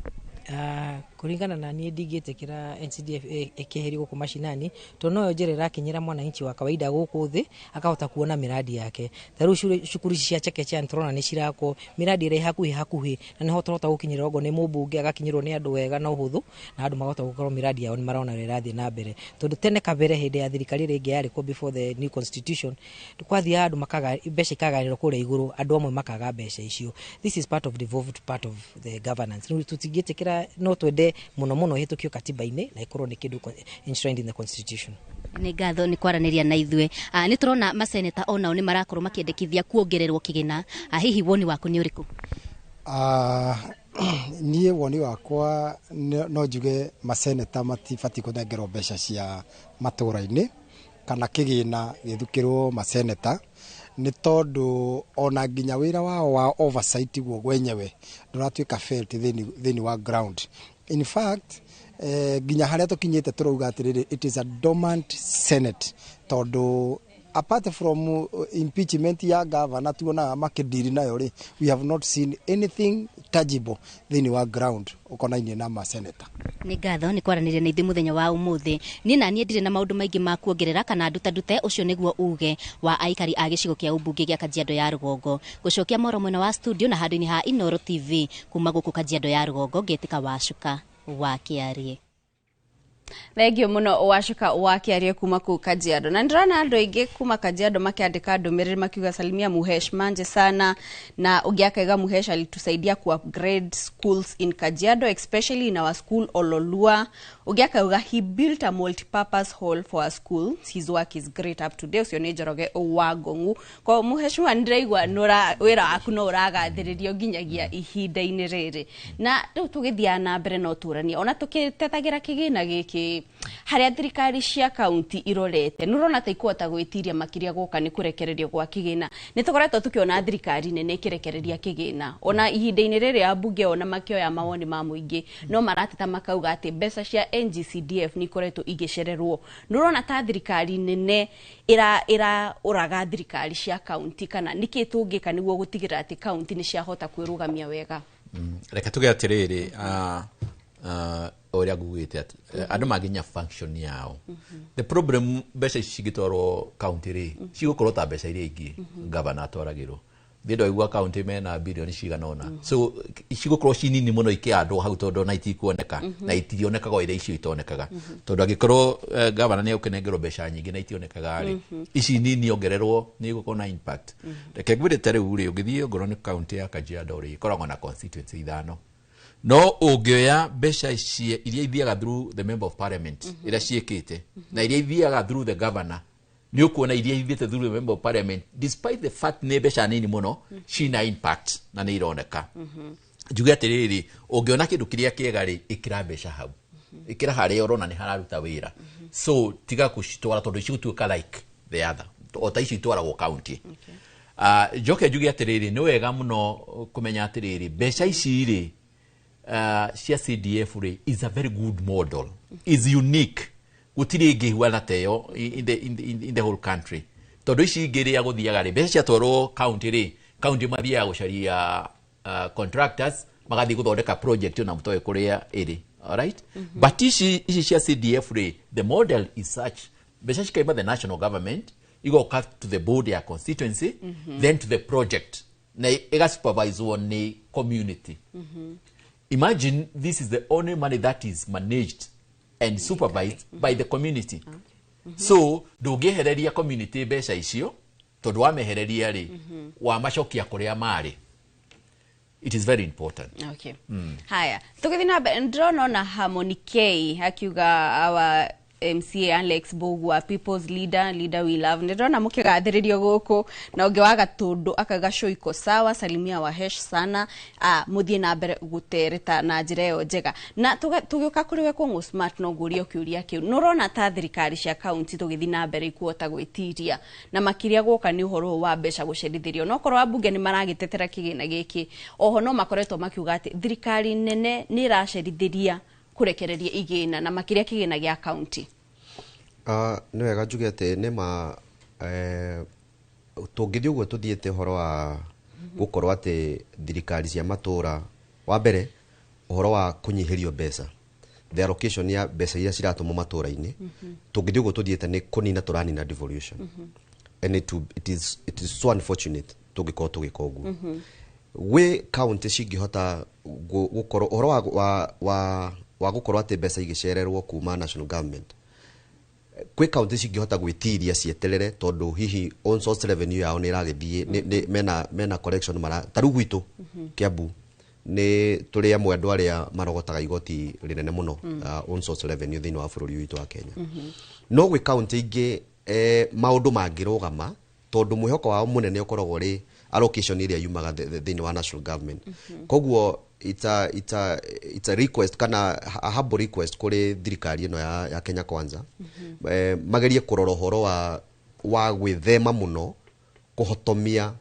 kuringana na niĩ ndingĩtĩkĩra NCDF ĩkĩheri gũkũ mashinani to noyo njĩra ĩrakinyĩra mwananchi wa kawaida gũkũ thĩ akahota kuona miradi yake ta rĩu cukuru cia chekechea nĩtũrona nĩ cirakwo miradi ĩrĩ hakuhĩ na nĩho tũrahota gũkinyĩra ũguo nĩ mũmbunge agakinyĩrwo nĩ andũ wega na ũhũthũ na andũ magahota gũkorwo miradi yao nĩ marona ĩrathiĩ na mbere tondũ tene kabere hĩndĩ ya thirikari ĩrĩa ĩngĩ yarĩ kuo before the new constitution twathiaga andũ makaga mbeca ikaganĩrwo kũrĩa igũrũ andũ amwe makaga mbeca icio this is part of devolved part of the governance rĩu tũtingĩtĩkĩra no twende muno hitukio katiba-ini na ikorwo ni kindu enshrined in the constitution ni ngatho ni kwaraniria na ithuĩ ni turona maseneta onao ni marakorwo makiendekithia kuongererwo kigina hihi woni waku ni uriku niĩ woni wakwa no njuge maseneta matibati kunengerwo mbeca cia matura-ini kana kigina githukirwo maseneta ni tondu ona nginya wira wao wa oversight guo gwenyewe nduratuika felt thini wa ground. In fact, nginya haria tukinyite turuga atiriri it is a dormant Senate tondu apart from impeachment ya governor tuona makidiri nayo ri we have not seen anything tangible thini wa ground ukonainie na ma senator ni ngatho ni kwaraniria na ithu muthenya wa umuthi ni na nie ndire na maundu maingi ma kuongerera kana ndute ucio niguo uge wa aikari a gicigo kia ubunge gia Kajiado ya Rugongo gucokia moro mwena wa studio na handu-ini ha Inoro TV kuma guku Kajiado ya Rugongo ngetika wacuka wa kiarie. Thengio muno wacuka wakiarie kuma ku Kajiado. Na ndirona andu aingi kuma Kajiado makiandika ndumiriri makiuga Salimia Muhesh manje sana, na ugiakaiga Muhesh alitusaidia ku upgrade schools in Kajiado, especially in our school Ololua. Ugiakaiga he built a multi-purpose hall for our school. His work is great up to date. Usione Njoroge Wagongu. Kwa Muhesh wandireigwa nora wira aku no uragathiririo nginyagia ihinda-ini riri. Na riu tugithia na mbere no turania ona tukitetagira kigina giki haria thirikari cia kaunti irorete nurona ta ikwota gwitiria makiria guka ni kurekererio gwa kigina ni tukoretwo tukiona thirikari nene ikirekereria kigina ona ihinda-ini riri abunge ona makioya mawoni ma muingi no marateta makauga ati mbeca cia NGCDF ni koretwo igicererwo nurona ta thirikari nene ira uraga thirikari cia kaunti kana niki tungika niguo gutigira ati kaunti ni ciahota kwirugamia wega. Reka tuge atiriri oria gugite ati andu maginya function yao. The problem mbeca cigitwarwo county ri cigukorwo ta mbeca iria ingi governor atwaragirwo thindo igua county mena billion cigana ona so cigukorwo cinini muno ikiandwo hau tondu na itikuoneka na itionekaga ire icio itonekaga tondu agikorwo governor ni ukenengerwo mbeca nyingi na itionekaga ri ici nini ongererwo ni igukorwo na impact. Reke ngwire tariu ri ugithie ngoro ni county ya Kajiado ri ikoragwo na constituency ithano no ungioya mbeca ici iria ithiaga through the member of parliament iria ciikite na iria ithiaga through the governor ni ukuona iria ithiete through the member of parliament despite the fact ne mbeca nini muno cina impact na ni ironeka njuge atiriri ungiona kindu kiria kiega ri ikira mbeca hau ikira haria urona ni hararuta wira so tiga kucitwara tondu ici gutuika like the other ota ici itwaragwo county. Joke njuge atiriri ni wega muno kumenya atiriri mbeca ici ri cia CDF ri is a very good model, is unique gutiri ingi wana teyo in the whole country tondu ici ingiri ya guthiaga ri mbeca toro county mathia gucaria contractors magathi guthondeka project na mutoe kuria iri, all right. But ici cia CDF ri the model is such mbeca cikaima the national government igoka to the board ya constituency then to the project na iga supervise on community. Imagine this is the only money that is managed and supervised by the community. So, ndungihereria community mbeca icio tondu wamehereria ri wa macokia kuria mari. It is very important. Okay. Haya, tukithina ndrono na Harmony K akiuga our MCA Alex Bogwa people's leader we love ndona mukigathiririo guku na ungi wa gatundu akaga shoiko sawa Salimia Wahesh sana muthie na mbere gutereta na njira yo njega na tugiuka kuri we kwa smart no gurio kiuria kiu nurona ta thirikari cia county tugithi na mbere ikuota gwitiria na makiria guka ni uhoro wa mbeca gucerithirio no korwa bunge ni maragitetera kigina giki oho no makoretwo makiuga ati thirikari nene ni racerithiria kurekereria igina na makiria kigina gia county. No wega njuge ati ni ma tungithi uguo tuthiete horo wa gukorwo ati thirikari cia matura wa mbere uhoro wa kunyihirio mbeca the allocation ya mbeca iria ciratumo matura-ini tungithi uguo tuthiete ni kunina turanina devolution and it is so unfortunate tungikorwo tugika uguo we county cingihota gukorwo uhoro wa gukorwo ati mbeca igicererwo kuma national government kwi county cingihota gwitiria cieterere tondu hihi on source revenue yao ni iragithie mena collection mara taru gwitu Kiambu ni turi amwe andu aria marogotaga igoti rinene muno on source revenue thini wa bururi witu wa Kenya no gwi county ingi maundu mangirugama tondu mwihoko wao munene ukoragwo ri allocation iria yumaga thini wa national government koguo it's a request kana a humble request kuri thirikari ino ya Kenya Kwanza magerie kurora horo wa gwithema muno kuhotomia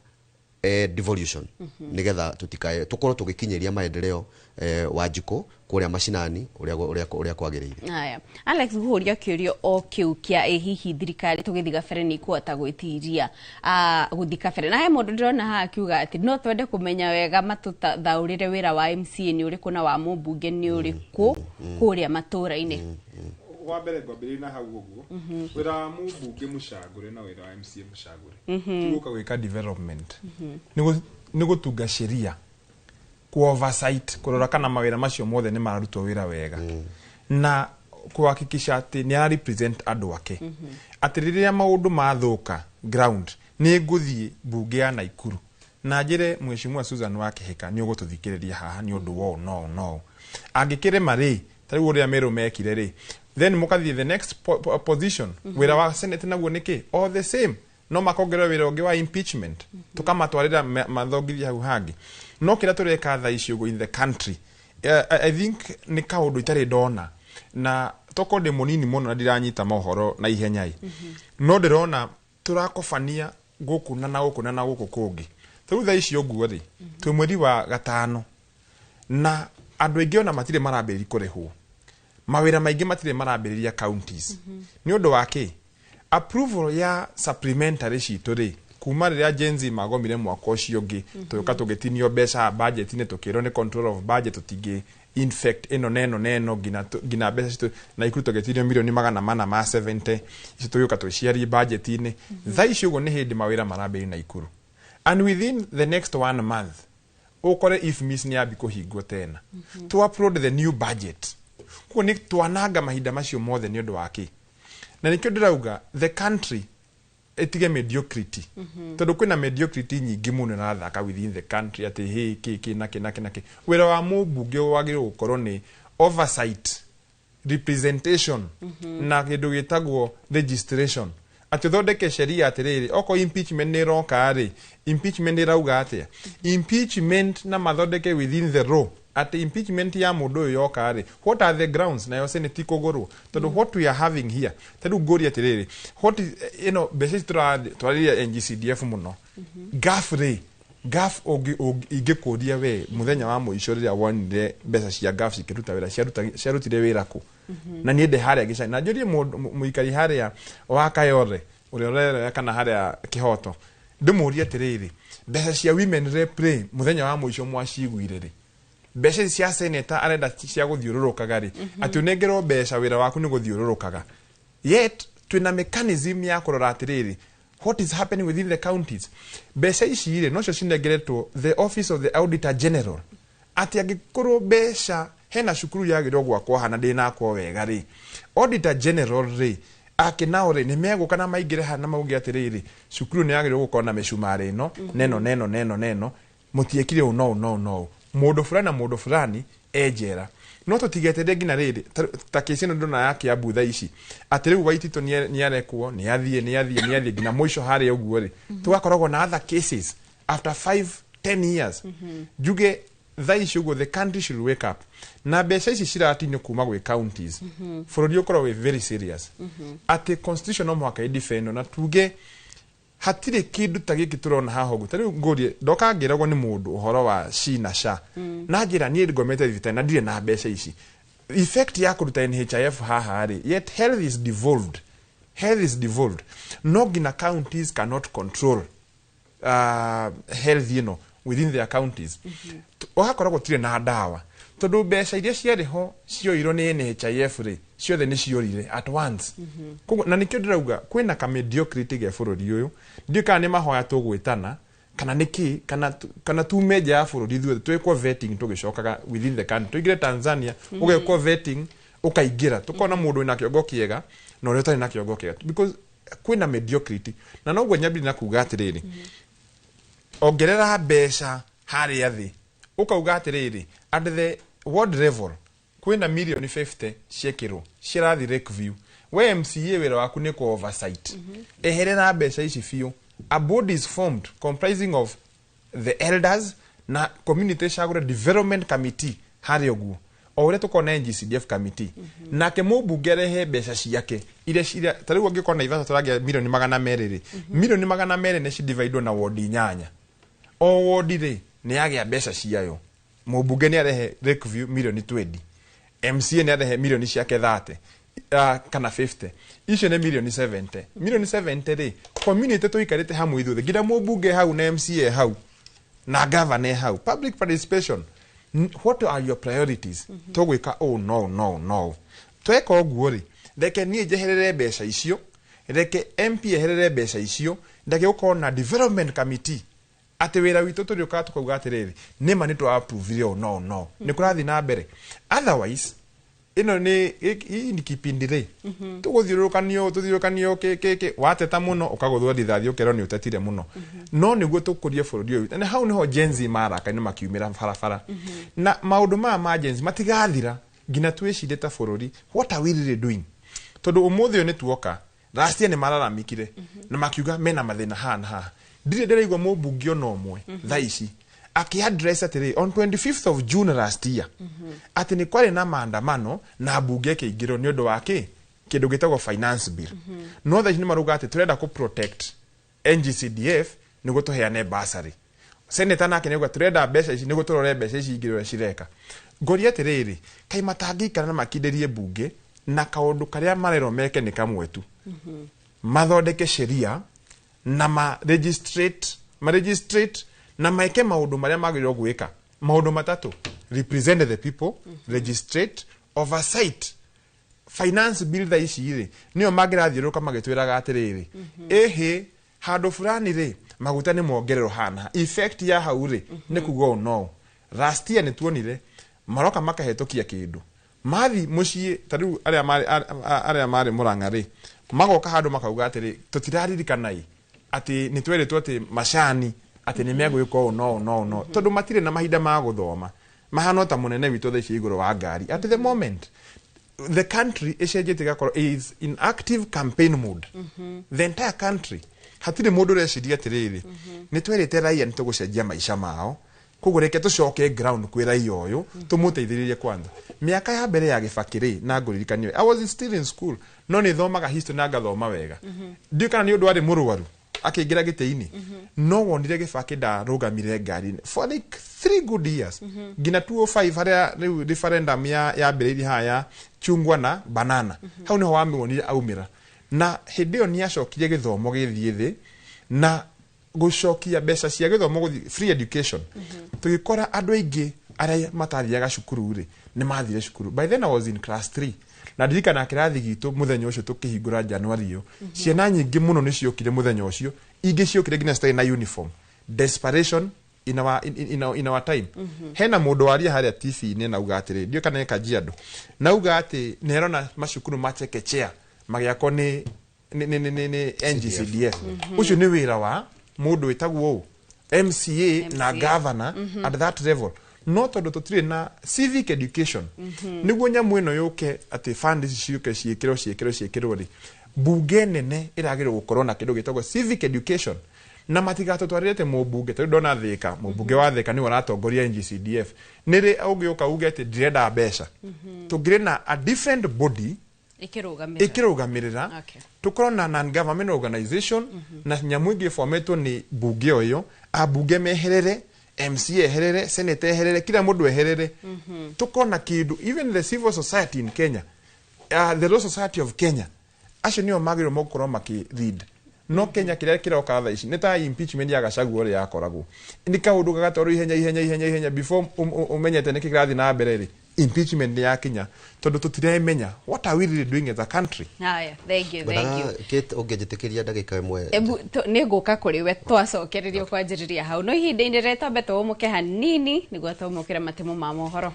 devolution nigetha tutikae tukorwo tugikinyeria maendeleo Wanjikũ kuria mashinani uria kwagiriire. Haya, Alex guhuria kiurio o kiu kia hihi thirikari tugithiga bere ni kuhota gwitiria guthika bere na he mundu ndirona ha akiuga ati no twende kumenya wega matuthaurire wira wa MCA ni uriku na wa mubunge ni uriku kuria matura-ini. Wa mbere ngwambĩrĩria na hau ũguo wĩra wa mũmbunge mũcagũre na wĩra wa MCA mũcagũre tiguka gwĩka development nĩ gũtunga sheria ku oversight kurora kana mawĩra macio mothe nĩ mararutwo wĩra wega na kuhakikisha atĩ nĩ represent andũ ake atĩ rĩrĩa maũndũ mathũka ground nĩ ngũthiĩ mbunge ya Naikuru na njĩre Mheshimiwa Susan Wakĩhĩka nĩ ũgũtũthikĩrĩria haha nĩ ũndũ wo no angĩkĩrema rĩ tarĩu ũrĩa Meru mekire rĩ then mukathi the next position wira wa Senate naguo niki all the same no makongera wira ungi wa impeachment tukamatwarira mathogithia hau hangi no kira tureka tha icio go in the country I think ni kaundu itari ndona na toko de munini muno na ndiranyita mohoro na ihenyai no ndirona turakofania guku na guku kungi tu tha icio guo ri tu mweri wa gatano na andu aingi ona matire marambiri kurihwo mawira maingi matire marambiriria counties ni undu wake approval ya supplementary citu ri kuma riria Gen-Z magomire mwaka ucio ngi tuka tugitinio mbeca budget ni tukiro ni control of budget tutingi infect eno neno gina mbeca citu na ikuto tugitinio milioni 470 icio tuyuka tuciari budget ni tha icio go ni hindi mawira marambiri na Ikuru and within the next 1 month ukore if miss ni abi kuhingwo tena to upload the new budget kuni twananga mahinda macio mothe ni undu wake na nikyo ndirauga the country etige mediocrity tondu kwina mediocrity nyingi muno na thaka within the country ati he ki na wira wa mubunge wagire gukorwo ni oversight representation na kindu gitagwo registration ati thondeke sheria atiriri oko impeachment ni roka ri impeachment irauga atia impeachment na mathondeke within the law at impeachment ya mundu yoka ri what are the grounds na yose ni tikogoro tondu what we are having here tadu gori atiriri what is besides twaria NGCDF muno gaf igikuria we muthenya wa muico riria wonire mbeca cia gaf cikiruta wira ciarutire wira ku na niende haria gicani na njurie muikari haria wa Kayore uria kana haria Kihoto ndimuria atiriri mbeca cia women rep muthenya wa muico mwaciguire ri mbeca cia senator arenda cia guthiururukaga ri ati unengerwo mbeca wira waku ni guthiururukaga yet twina mechanism ya kurora atiriri what is happening within the counties mbeca ici ri no cio cinengeretwo the office of the auditor general ati agikorwo mbeca hena cukuru yagirwo gwakwo hana ndinakwo wega ri auditor general ri akinao ri ni meguka na maingire hana maugi atiriri cukuru ni yagirwo gukona na mecumari no neno mutiekire no mundu fulani ejera no tutigete ngina riri ta kesi no ndona yake ya butha ici atiriu waitito ni arekwo ni athie ngina mwisho hari uguo ri tugakoragwo na other cases after 5-10 years juge tha ici uguo the country should wake up na mbeca ici ciratinio kuma gwi counties bururi ukorwo we very serious ati constitution no mwaka defend na tuge hatire kindu ta giki turona haho gu tari ngorie ndoka ngiragwo ni mundu uhoro wa shi na sha na njira ni ngomete thita na ndire na mbeca ici effect ya kuruta NHIF haha ri yet health is devolved no gina counties cannot control health within their counties ohakoragwo tire na dawa tondu mbeca iria ciariho cioirwo ni NHIF ri ciothe ni ciorire at once na nikyo ndirauga kwina ka mediocrity ge bururi uyu ndika ni mahoya tugwitana kana niki kana tu meja ya bururi thwe twekwo vetting tugicokaga within the country tuigire Tanzania ugekwo vetting ukaingira tukona mundu ina kiongo kiega na uri utari na kiongo kiega because kwina mediocrity na no nyabiri na kuga atiriri ongerera mbeca hari athi ukauga atiriri at the world level kwina million 50 shekero shirathi Lakeview we MCA wira waku ni ko oversight eherera mbeca ici fiu a board is formed comprising of the elders na community shagura development committee hari oguo ore tukona NGCDF committee na ke mubunge rehe mbeca ciake ile tariu ngikona ivasa turagia milioni 200 milioni 200 ne ci divide na ward 8 o wodi ri ni yagĩa mbeca ciayo mũmbunge nĩ arehe Lakeview milioni 20 MCA nĩ arehe milioni ciake 30 kana 50 icio nĩ milioni 70 milioni 70 ri community tũikarĩte hamwe ithuothe nginya mũmbunge hau na MCA hau na governor hau public participation. What are your priorities? Tũgwĩka no tweka ũguo ri reke niĩ njeherere mbeca icio reke MP eherere mbeca icio ndake gũkorwo na development committee atĩ wĩra witũ tũrĩũka tũkauga atĩrĩrĩ nĩma nĩ twa-approve no nĩ kũrathiĩ na mbere. Otherwise ino ni kipindi ri tũgũthiũrũrũkanio wateta mũno ũkagũthwo ndithathi ũkerwo nĩ ũtetire mũno no nĩguo tũkũrie bũrũri ũyũ na hau nĩho Gen Z maraka-inĩ makiumĩra barabara na maũndũ ma Gen Z matigathira nginya twĩcirĩ ta bũrũri what are we really doing tondũ ũmũthĩ ũyũ nĩ tuoka last year nĩ mararamikire na makiuga mena mathĩna haha ndirĩ ndĩraigua mũmbunge ona ũmwe thaa ici aki-address atĩrĩ on 25th of June last year atĩ nĩ kwarĩ na maandamano na mbunge ĩkĩingĩrwo nĩ ũndũ wa kĩndũ gĩtagwo finance bill no thaa ici nĩ marauga atĩ tũrenda kũ protect NGCDF nĩguo tũheane bursary. Senator nake nĩauga tũrenda mbeca ici nĩguo tũrore mbeca ici ingĩrwo cireka. Ngoria atĩrĩrĩ kai matangĩikara na makindĩrie mbunge na kaũndũ karĩa marerwo meke nĩ kamwe tu mathondeke sheria na registrate na maike maundu maria magĩrĩirwo gwĩka maundu matatu represent the people registrate oversight finance bill tha ici rĩ nĩo mangĩrathiũrũka magĩtwĩraga atĩrĩrĩ ehe handũ fulani rĩ maguta nĩ mongererwo hana effect ya hau rĩ nĩ kuga no last year nĩ tuonire maroka makahetokia kĩndũ mathi mũciĩ tarĩu arĩa marĩ Mũrang'a rĩ magoka handũ makauga atĩrĩ tũtiraririkana atĩ nĩ tweretwo atĩ macani atĩ nĩ megwĩka no tondũ matirĩ na mahinda ma gũthoma mahana ta mũnene witũ thaa ici igũrũ wa ngari at the moment the country ĩcenjetie gakorwo is in active campaign mode the entire country hatirĩ mũndũ ũreciria atĩrĩrĩ nĩ twerĩte raia nĩ tũgũcenjia maica mao koguo reke tũcoke ground kwĩ raia ũyũ tũmũteithĩrĩrie kwanza mĩaka ya mbere ya Kibaki rĩ na ngũririkania I was still in school no nĩ thomaga history na ngathoma wega ndiũ kana nĩ ũndũ warĩ mũrũaru akĩingĩra gĩtĩ-inĩ no wonire Kibaki ndarũgamire ngari for like 3 good years ngina 205 harĩa rĩu referendum yambĩrĩirie haya chungwa na banana hau niho wamĩonire aumĩra na hĩndĩ ĩyo nĩ acokire gĩthomo gĩthiĩ thĩ na gũcokia mbeca cia gĩthomo gũthiĩ free education tũgĩkora andũ aingĩ arĩa matathiaga cukuru rĩ nĩ mathire cukuru by then I was in class 3 na ndirikana kĩrathi gitũ mũthenya ũcio tũkĩhingũra January ĩyo ciana nyingĩ mũno nĩ ciokire mũthenya ũcio ingĩ ciokire nginya citarĩ na uniform desperation in our time hena mũndũ waria harĩa TV-inĩ nauga atĩrĩ ndio kana Kajiado nauga atĩ nĩerona macukuru ma chekechea magĩakwo nĩ NGCDF ũcio nĩ wĩra wa mũndũ wĩtagwo MCA na governor at that level no tondũ tũtirĩ na civic education nĩguo nyamũ ĩno yũke atĩ fund ici ciũke ciĩkĩrwo rĩ mbunge nene ĩragĩrĩrwo gũkorwo na kĩndũ gĩtagwo civic education na matigatũtwarĩte mũmbunge tondũ ndona Thĩka mũmbunge wa Thĩka nĩwe aratongoria NGCDF nĩrĩ ũngĩũka uge atĩ ndirenda mbeca tũngĩrĩ na a different body ĩkĩrũgamĩrĩra tũkorwo na non-government organization na nyamũ ingĩ formetwo nĩ mbunge ũyũ ambunge meherere MCA eherere senator eherere kila mũndũ eherere tũkorwo na kĩndũ even the civil society in Kenya the Law Society of Kenya acio nĩo magĩrĩirwo gũkorwo makĩ-lead no Kenya kĩrĩa kĩroka thaa ici nĩ ta impeachment ya Gachagua ũrĩa yakoragwo nĩ kaũndũ gagatwarwo ihenya before ũmenyete nĩ kĩrathiĩ na mbere rĩ impeachment ya Kenya tondũ tũtiremenya what are we really doing as a country. Haya, thank you. Kate ũngĩnjĩtĩkĩria ndagĩka ĩmwe nĩ ngũka kũrĩ we twacokererio kwanjĩrĩria hau no ihinda-inĩ rĩrĩa twambe tũmũke hanini nĩguo tũmũkĩre matemo ma mohoro.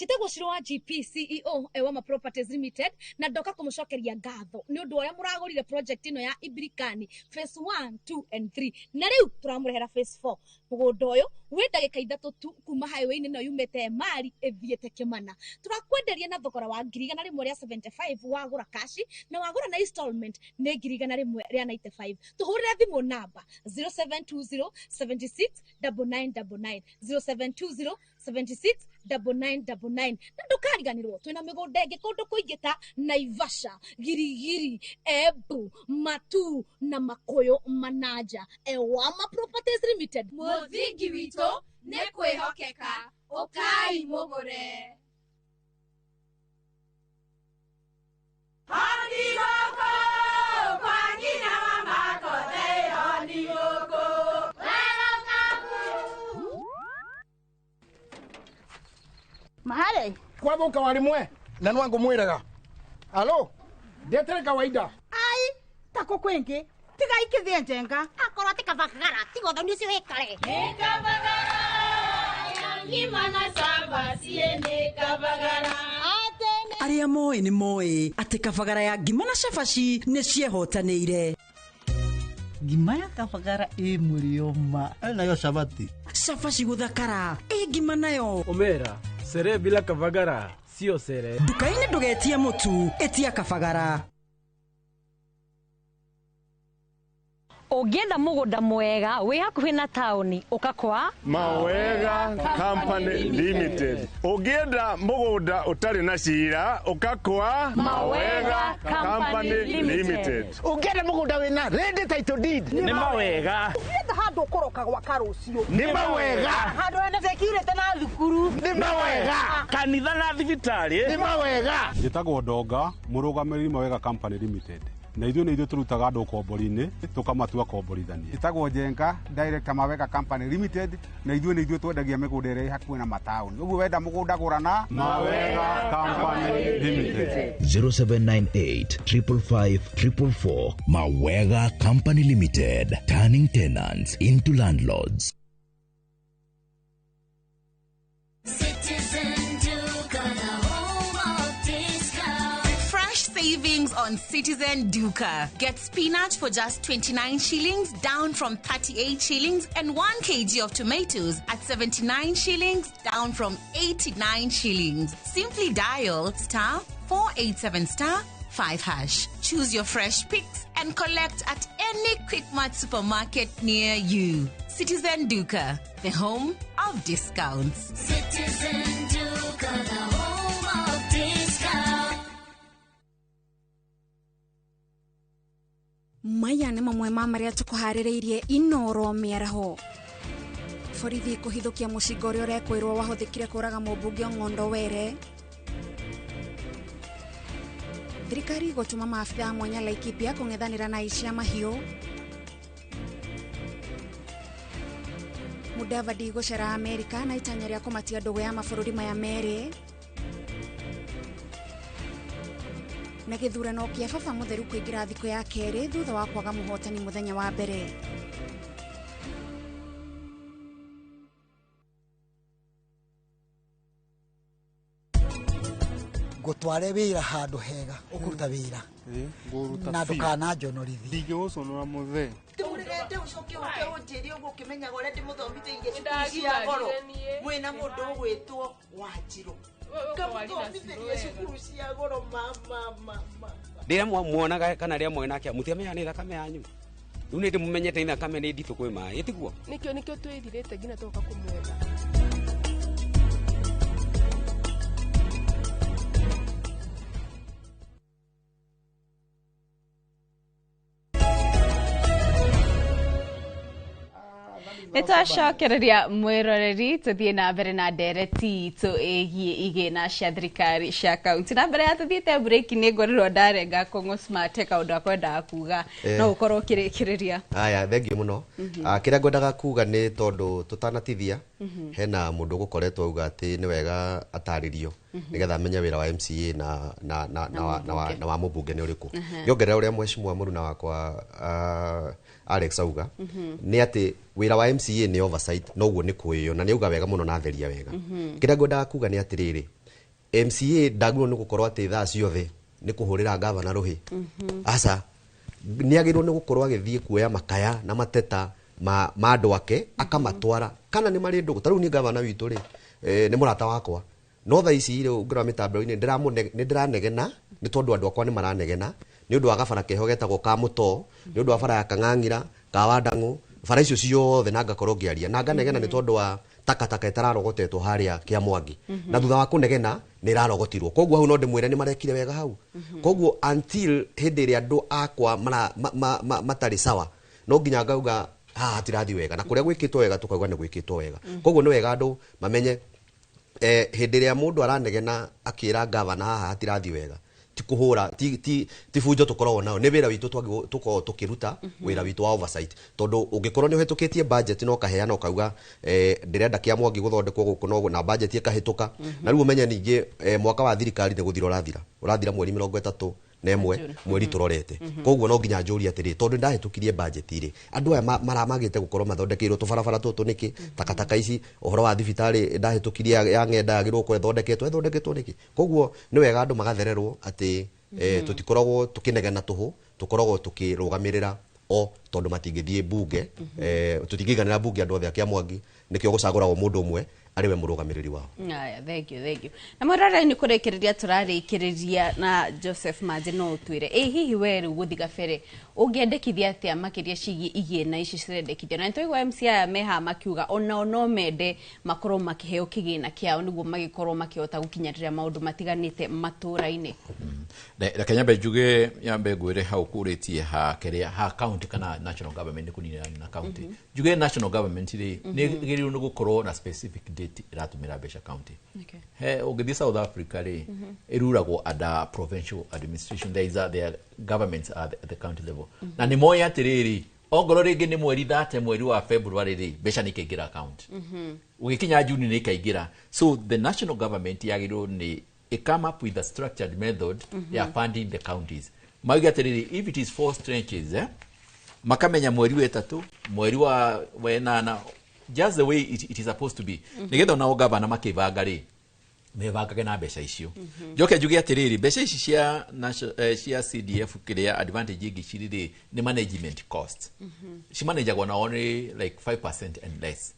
Chitego Shiro wa GP CEO Ewama Properties Limited na ndoka kumucokeria ngatho ni undu uria muragurire project ino ya Ibirikani phase 1 2 and 3 na riu turamurehera phase 4 mugunda uyu wi ndagika ithatu tu kuma highway-ini no yumete mari ethiete Kimana turakwenderia na thogora wa 175 wagura cash na wagura na installment ni 195 tuhurire thimu namba 0720 76 9999 0720 76 9999 na ndukariganirwo twina migunda ingi kundu kuingita Naivasha, Girigiri, Embu, Matu na Makoyo Manaja. Ewama Properties Limited, Muthingi witũ nĩ kwĩhokeka, ũkai mũgũre. Honigoko, kwa nyina wa Makothe, honigoko. Mahale kwa boka walimwe na nwangu mwiraga. Alo, ndetere kawaida. Ai, tako kwengi tiga ikithie njenga akorwo tikabagara tigotho nicio hikare Nikabagara ya ngima na samba siene kabagara. aria moĩ nĩ moĩ atĩ kabagara ya ngima na cabaci nĩ ciehotanĩire. Ngima ya kabagara ĩ mũrĩo ma nayo cabati cabaci gũthakara ĩ ngima nayo Omera, sere bila kabagara sio sere. nduka-inĩ ndũgetie mũtu ĩtia kabagara. Ũngĩenda mũgũnda mwega wĩ hakuhĩ na taũni ũkakwa Mawega Company Limited. Ũngĩenda mũgũnda ũtarĩ na cira ũkakwa Mawega Company Limited. Ũngĩenda mũgũnda wĩna ready title deed Nĩ mawega. Ũngĩenda handũ ũkoroka gwaka rũciũ Nĩ mawega. handũ hena security na thukuru Nĩ mawega. Kanitha na thibitarĩ. Nĩ mawega. Njĩtagwo Ndonga, mũrũgamĩrĩri Mawega Company Limited. Na ithuĩ nĩ ithuĩ tũrutaga andũ kombori-inĩ tũkamatua komborithania. Njĩtagwo Njenga, Director Mawega Company Limited, na ithuĩ nĩ ithuĩ twendagia mĩgũnda ĩrĩa ĩ hakuhĩ na mataũni. Ũguo wenda mũgũnda gũrana Mawega Company Limited. 0798 555 444. Mawega Company Limited, turning tenants into landlords. Citizen Duka, the home of discount. Fresh savings on Citizen Duka. Get spinach for just 29 shillings, down from 38 shillings, and 1 kg of tomatoes at 79 shillings, down from 89 shillings. Simply dial *487*5#. Choose your fresh picks and collect at any Quickmart supermarket near you. Citizen Duka, the home of discounts. Citizen Duka, the home of discount. Maya nĩ mamwe ma marĩa tũkũharĩrĩirie Inoro mĩaraho. Borithi kũhithũkia mũcinga ũrĩa ũrekwĩrwo wahũthĩkire kũraga mũmbunge Ng'ondo Were. Thirikari gũtũma maabitha a mwanya Laikipia kũng'ethanĩra na aici a mahiũ. Mudavadi gũcera Amerika na itanya rĩa kũmatia ndũgũ ya mabũrũri maya merĩ. Na gĩthurano kĩa baba mũtheru kũingĩra thikũ ya kerĩ thutha wa kwaga mũhotani mũthenya wa mbere. Ngũtware wĩra handũ hega ũkũruta wĩra na ndũkananjonorithi. Ndingĩgũconora mũthee. Tũrĩgende ũcoke ũke ũnjĩrie ũguo ũkĩmenyaga ũrĩa ndĩmũthomithĩirie cukuru cia goro mwĩna mũndũ ũgwĩtwo Wanjirũ. Ngamũthomithĩrie cukuru cia goro mama. Rĩrĩa muonaga kana rĩrĩa mwena kĩa mũtiamenya nĩ thakame yanyu. Rĩu nĩ ndĩmũmenyete nĩ thakame nĩ nditũ kwĩ maĩ ĩtiguo. Nĩkĩo twĩthirĩte nginya tũka kũmwetha. Nĩtwacokereria mwĩroreri tũthiĩ na mbere na ndereti itũ ĩgiĩ igĩna cia thirikari cia kaunti. Na mbere ya tũthiĩte break nĩ ngorirwo ndarenga Kong'o Smart kaũndũ akwendaga kuga no ũkorwo ũkĩrĩkĩrĩria. Aya, thengiũ mũno. Kĩrĩa ngwendaga kuga nĩ tondũ tũtanatithia hena mũndũ gũkoretwo auga atĩ nĩ wega atarĩrio nĩgetha amenye wĩra wa MCA na wa mũmbunge nĩ ũrĩkũ. Ngĩongerera ũrĩa mheshimiwa mũruna wakwa Alex auga nĩ atĩ wĩra wa MCA nĩ oversight no guo nĩ kwĩyo na nĩ auga wega mũno na theria wega. Kĩrĩa ngwendaga kuga nĩ atĩrĩrĩ, MCA ndagĩrĩirwo nĩ gũkorwo atĩ thaa ciothe nĩ kũhũrĩra gavana rũhĩ. Aca nĩ agĩrĩirwo nĩ gũkorwo agĩthiĩ kuoya makaya na mateta ma andũ ake akamatwara kana nĩ marĩ ndũgũ. Tarĩu nĩ gavana witũ rĩ nĩ mũrata wakwa no thaa ici rĩ ngĩrora mĩtambo-inĩ nĩ ndĩranegena nĩ tondũ andũ akwa nĩ maranegena nĩ ũndũ wa gabara keho getagwo ka Mũtoo, nĩ ũndũ wa bara ya Kang'ang'ira, ka Wandang'u, bara icio ciothe na ngakorwo ngĩaria na nganegena nĩ tondũ wa takataka itararogotetwo haria kia Mwangi na thutha wa kunegena ni rarogotirwo koguo hau no ndimwire ni marekire wega hau koguo until hindi ria andu akwa matari sawa no nginya ngauga hatirathi wega na kuria gwikitwo wega tukauga ni gwikitwo wega koguo ni wega andu mamenye hindi ria mundu aranegena akira governor haha hatirathi wega ti kuhura ti fujo tukorwo nao ni wira witu tuko tukiruta wira witu wa oversight tondu ungikorwo ni uhitukitie budget no kaheana ukauga ndirenda kia Mwangi guthondekwo guku no na budget ikahituka na riu umenye ningi mwaka wa thirikari ni guthira urathira mweri 31 mweri turorete koguo no nginya njuri atiri tondu ndahitukirie budget iri andu aya maramagite gukorwo mathondekeirwo tubarabara tutu niki takataka ici uhoro wa thibitari ndahitukirie ya ngenda yagirwo ethondeketwo niki koguo ni wega andu magathererwo ati tutikoragwo tukinegena tuhu tukoragwo tukirugamirira tondu matingithie bunge tutingiganira bunge andu othe akia Mwangi nikio gucaguragwo mundu umwe ariwe murugamiriri wao. Aya, thank you. Na murara ni kurekereria turarikiriria na Joseph Maje no twire. Hihi weru guthiga fere ungiendekithia atia makiria cigi igie na ici cirendekithia. Na ntoigwa MC aya meha makiuga ona no mende makorwo makiheo kigina kiao niguo magikorwo makihota gukinyarira maundu matiganite matura-ini. Na Kenya juge yambe gwire hau kuritie ha keria ha county kana national government kunina na county. Juge national government ni giri no gukorwo na specific date iratumira besha county. Okay. He ugithii South Africa ri iruragwo under provincial administration. There governments at the county level. Na ni moya atiriri ongoro ringi ni mweri 30 mweri wa February ri besha ni kaingira account. Ugikinya June ni kaingira. So the national government yagiro ni come up with a structured method ya funding the counties. Mauga atiriri if it is 4 tranches makamenya mweri wa 3 mweri wa 8 just the way it is supposed to be. Nigetha na governor makivanga ri mevanga na besha icio. Joke juge atiriri besha ici cia CDF kiria advantage igi ciriri ni management cost. She managagwo na only like 5% and less.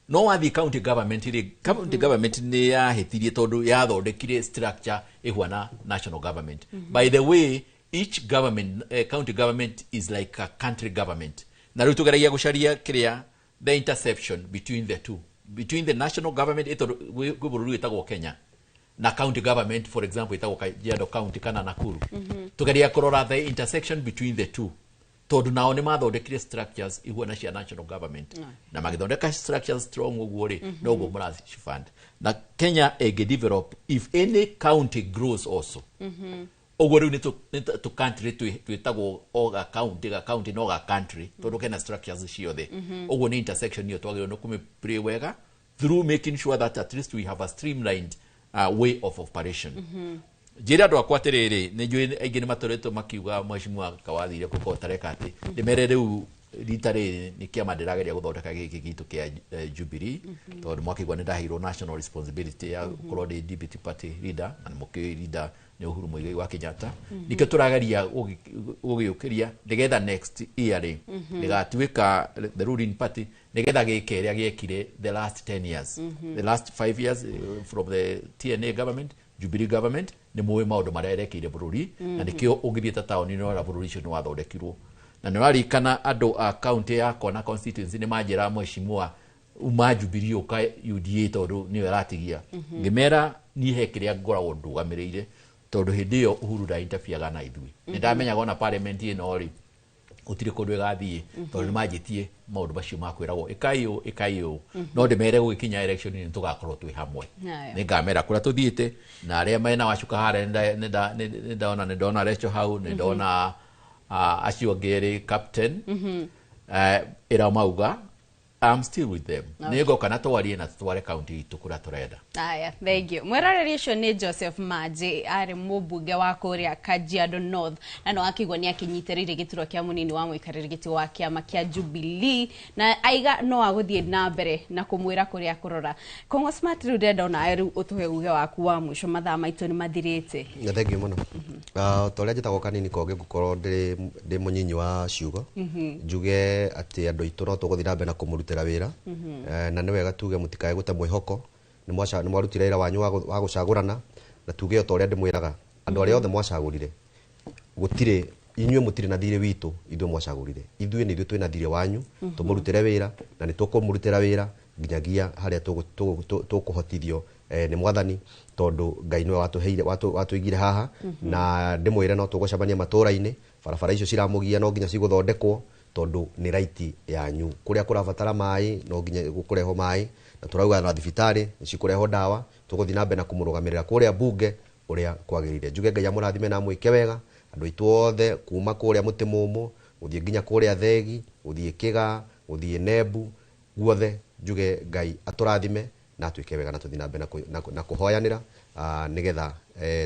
No wathi county government ni yahitirie tondu yathondekire structure ihwana national government. By the way, each government county government is like a country government. Na riu tugeragia gucaria kiria the intersection between the two, between the national government guburu itagwo Kenya na county government, for example itagwo Kajiado county kana Nakuru. Tugeria kurora the intersection between the two tondu nao ni mathondekire structures ihwana cia national government na magithondeka structures strong uguo ri no uguo murazi fund na Kenya develop if any county grows also. Uguo riu ni to country twitagwo oga county no ga country tondu kena structures ciothe. Uguo ni intersection niyo twagirwo no kumipray wega through making sure that at least we have a streamlined way of operation. Jira ndo akwatiriri ni njui aingi ni matoretwo makiuga mheshimiwa Kawathire kuko tareka ati ndimere riu ritari ni kiama ndirageria guthondeka giki gitu kia Jubilee tondu mwakigwa ni ndahirwo national responsibility ya gukorwo ndi deputy party leader na muki leader ni Uhuru Muigai wa Kenyatta. Nike turageria ugiukiria nigetha next year ri nigatuika the ruling party nigetha gikeria giekire the last 10 years, the last 5 years from the TNA government, Jubilee government ni muwe maundu marerekeire bururi na nikio ungithieta taoni no ra bururi cio ni wathondekirwo na ni warikana andu a county yakwa na constituency ni manjira mheshimiwa uma Jubilee uka UDA tondu ni weratigia ngimera ni hekiria ngoragwo ndugamirire tondu hindi yo Uhuru da interfere na ithui ni ndamenya gona parliament ino ri utire kundu gathie tondu majitie maundu bacio makwiragwo ikayo no ndimere gukinya election ni tugakorwo twi hamwe ni ngamera kuria tuthiite na aria mena wacuka hare ndona Recho hau ndona acio ngeri captain era mauga I'm still with them. Nego kana twarie na tware county tukura turenda. Aya, thank you. Mwerareri ucio ni Joseph Maje ari mubunge wa kuria Kajiado North na no akigwa ni akinyitirire gituro kia munini wa mwikariri giti wa kiama kia Jubilee na aiga no aguthie na mbere na kumwira kuria kurora. Kongo Smart rudenda na aru utuhe uge waku wa mwisho mathaa maitu ni mathirite. Thank you muno. Toria jitagwo kanini koge gukorwo ndi munyinyi wa ciugo. Njuge ati andu itu no tuguthira mbere na kumurutira wira. Na ni wega tuge mutikae guta mwihoko ni mwarutira ira wanyu wa gucagurana na tuge otoria ndimwiraga andu aria othe mwacagurire gutire inyue mutire na thire witu ithu mwacagurire ithuĩ ni ithuĩ twina thire wanyu tumurutire wira na ni tukumurutira wira nginyagia haria tukuhotithio ni mwathani tondu Ngai niwe watuigire haha na ndimwire no tugucemania matura-ini barabara icio ciramugia no nginya ciguthondekwo tondu ni right yanyu kuria kurabatara mai no nginya gukureho mai na turauga na thibitari cikureho dawa tuguthi na mbere na kumurugamirira kuria bunge uria kwagirire njuge Ngai amurathime na mwike wega andu aitu othe kuma kuria mutimumu uthie nginya kuria thegi uthie kiga uthie nebu guothe njuge Ngai aturathime na twike wega na tuthi na mbere na kuhoyanira nigetha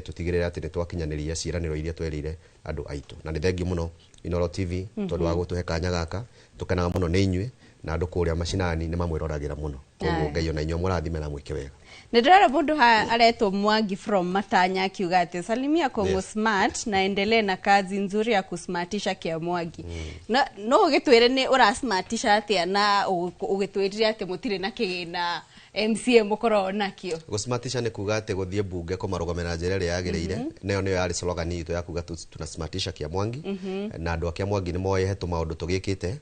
tutigirire ati nitwakinyaniria ciiraniro iria twerire andu aitu na ni thengi muno Inoro TV tondu wa gutuhe kanya gaka tukenaga muno ni inyue na andu kuria macinani ni mamwiragira muno koguo Ngai ona inyue murathime na mwike wega Nidara mundu aletwa Mwangi from Matanya akiuga ati salimia Kongo Smart na endelee na kazi nzuri ya kusmartisha kia Mwangi. No ugitwire ni urasmartisha atia na ugitwirire ati mutire na kigina MCA mukoro nakio. Gusmartisha ni kuga ati guthie bunge kumarugomera njira ria yagiriire neyo niyo yari slogan itu ya kuga tunasmartisha kia Mwangi na andu akia Mwangi ni moyehetwo maundu tugikite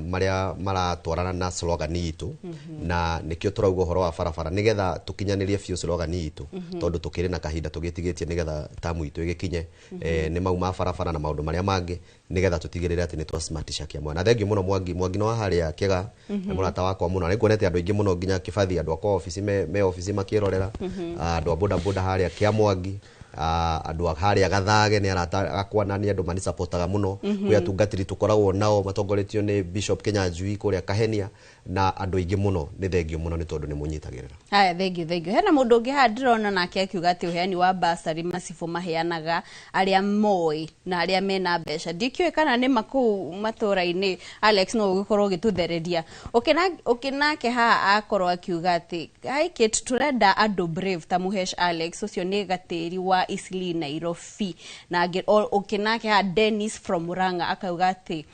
maria maratwarana na slogan itu na nikio turauga horo wa barabara nigetha tukinyanirie biu slogan itu tondu tukiri na kahinda tugitigitie nigetha tamu itu igikinye ni mauma barabara na maundu maria mangi nigetha tutigirire ati ni twasmartisha kia Mwangi na thengi muno Mwangi no haria kiga na murata wakwa muno nikuonete andu ingi muno nginya kibathi andu akwa office me office makirorera andu boda boda haria kia Mwangi andu haria gathage ni arata akwa ni andu mani supportaga muno kwi atungatiri tukoragwo nao matongoretio ni Bishop Kinyanjui kuria Kahenia na andu ingi muno ni thengio muno ni tondu ni munyitagirira haya thengio hena mundu ungi hadirona nake akiuga ati uheani wa basari masifu maheanaga aria moi na aria mena mbeca ndikio kana ni maku matura-ini Alex no ugikorwo gituthereria okinake ha akorwo akiuga ati hai kit turenda andu brave ta Muhesh Alex ucio ni gatiri wa Isli Nairobi na okinake ha Dennis from Muranga akauga ati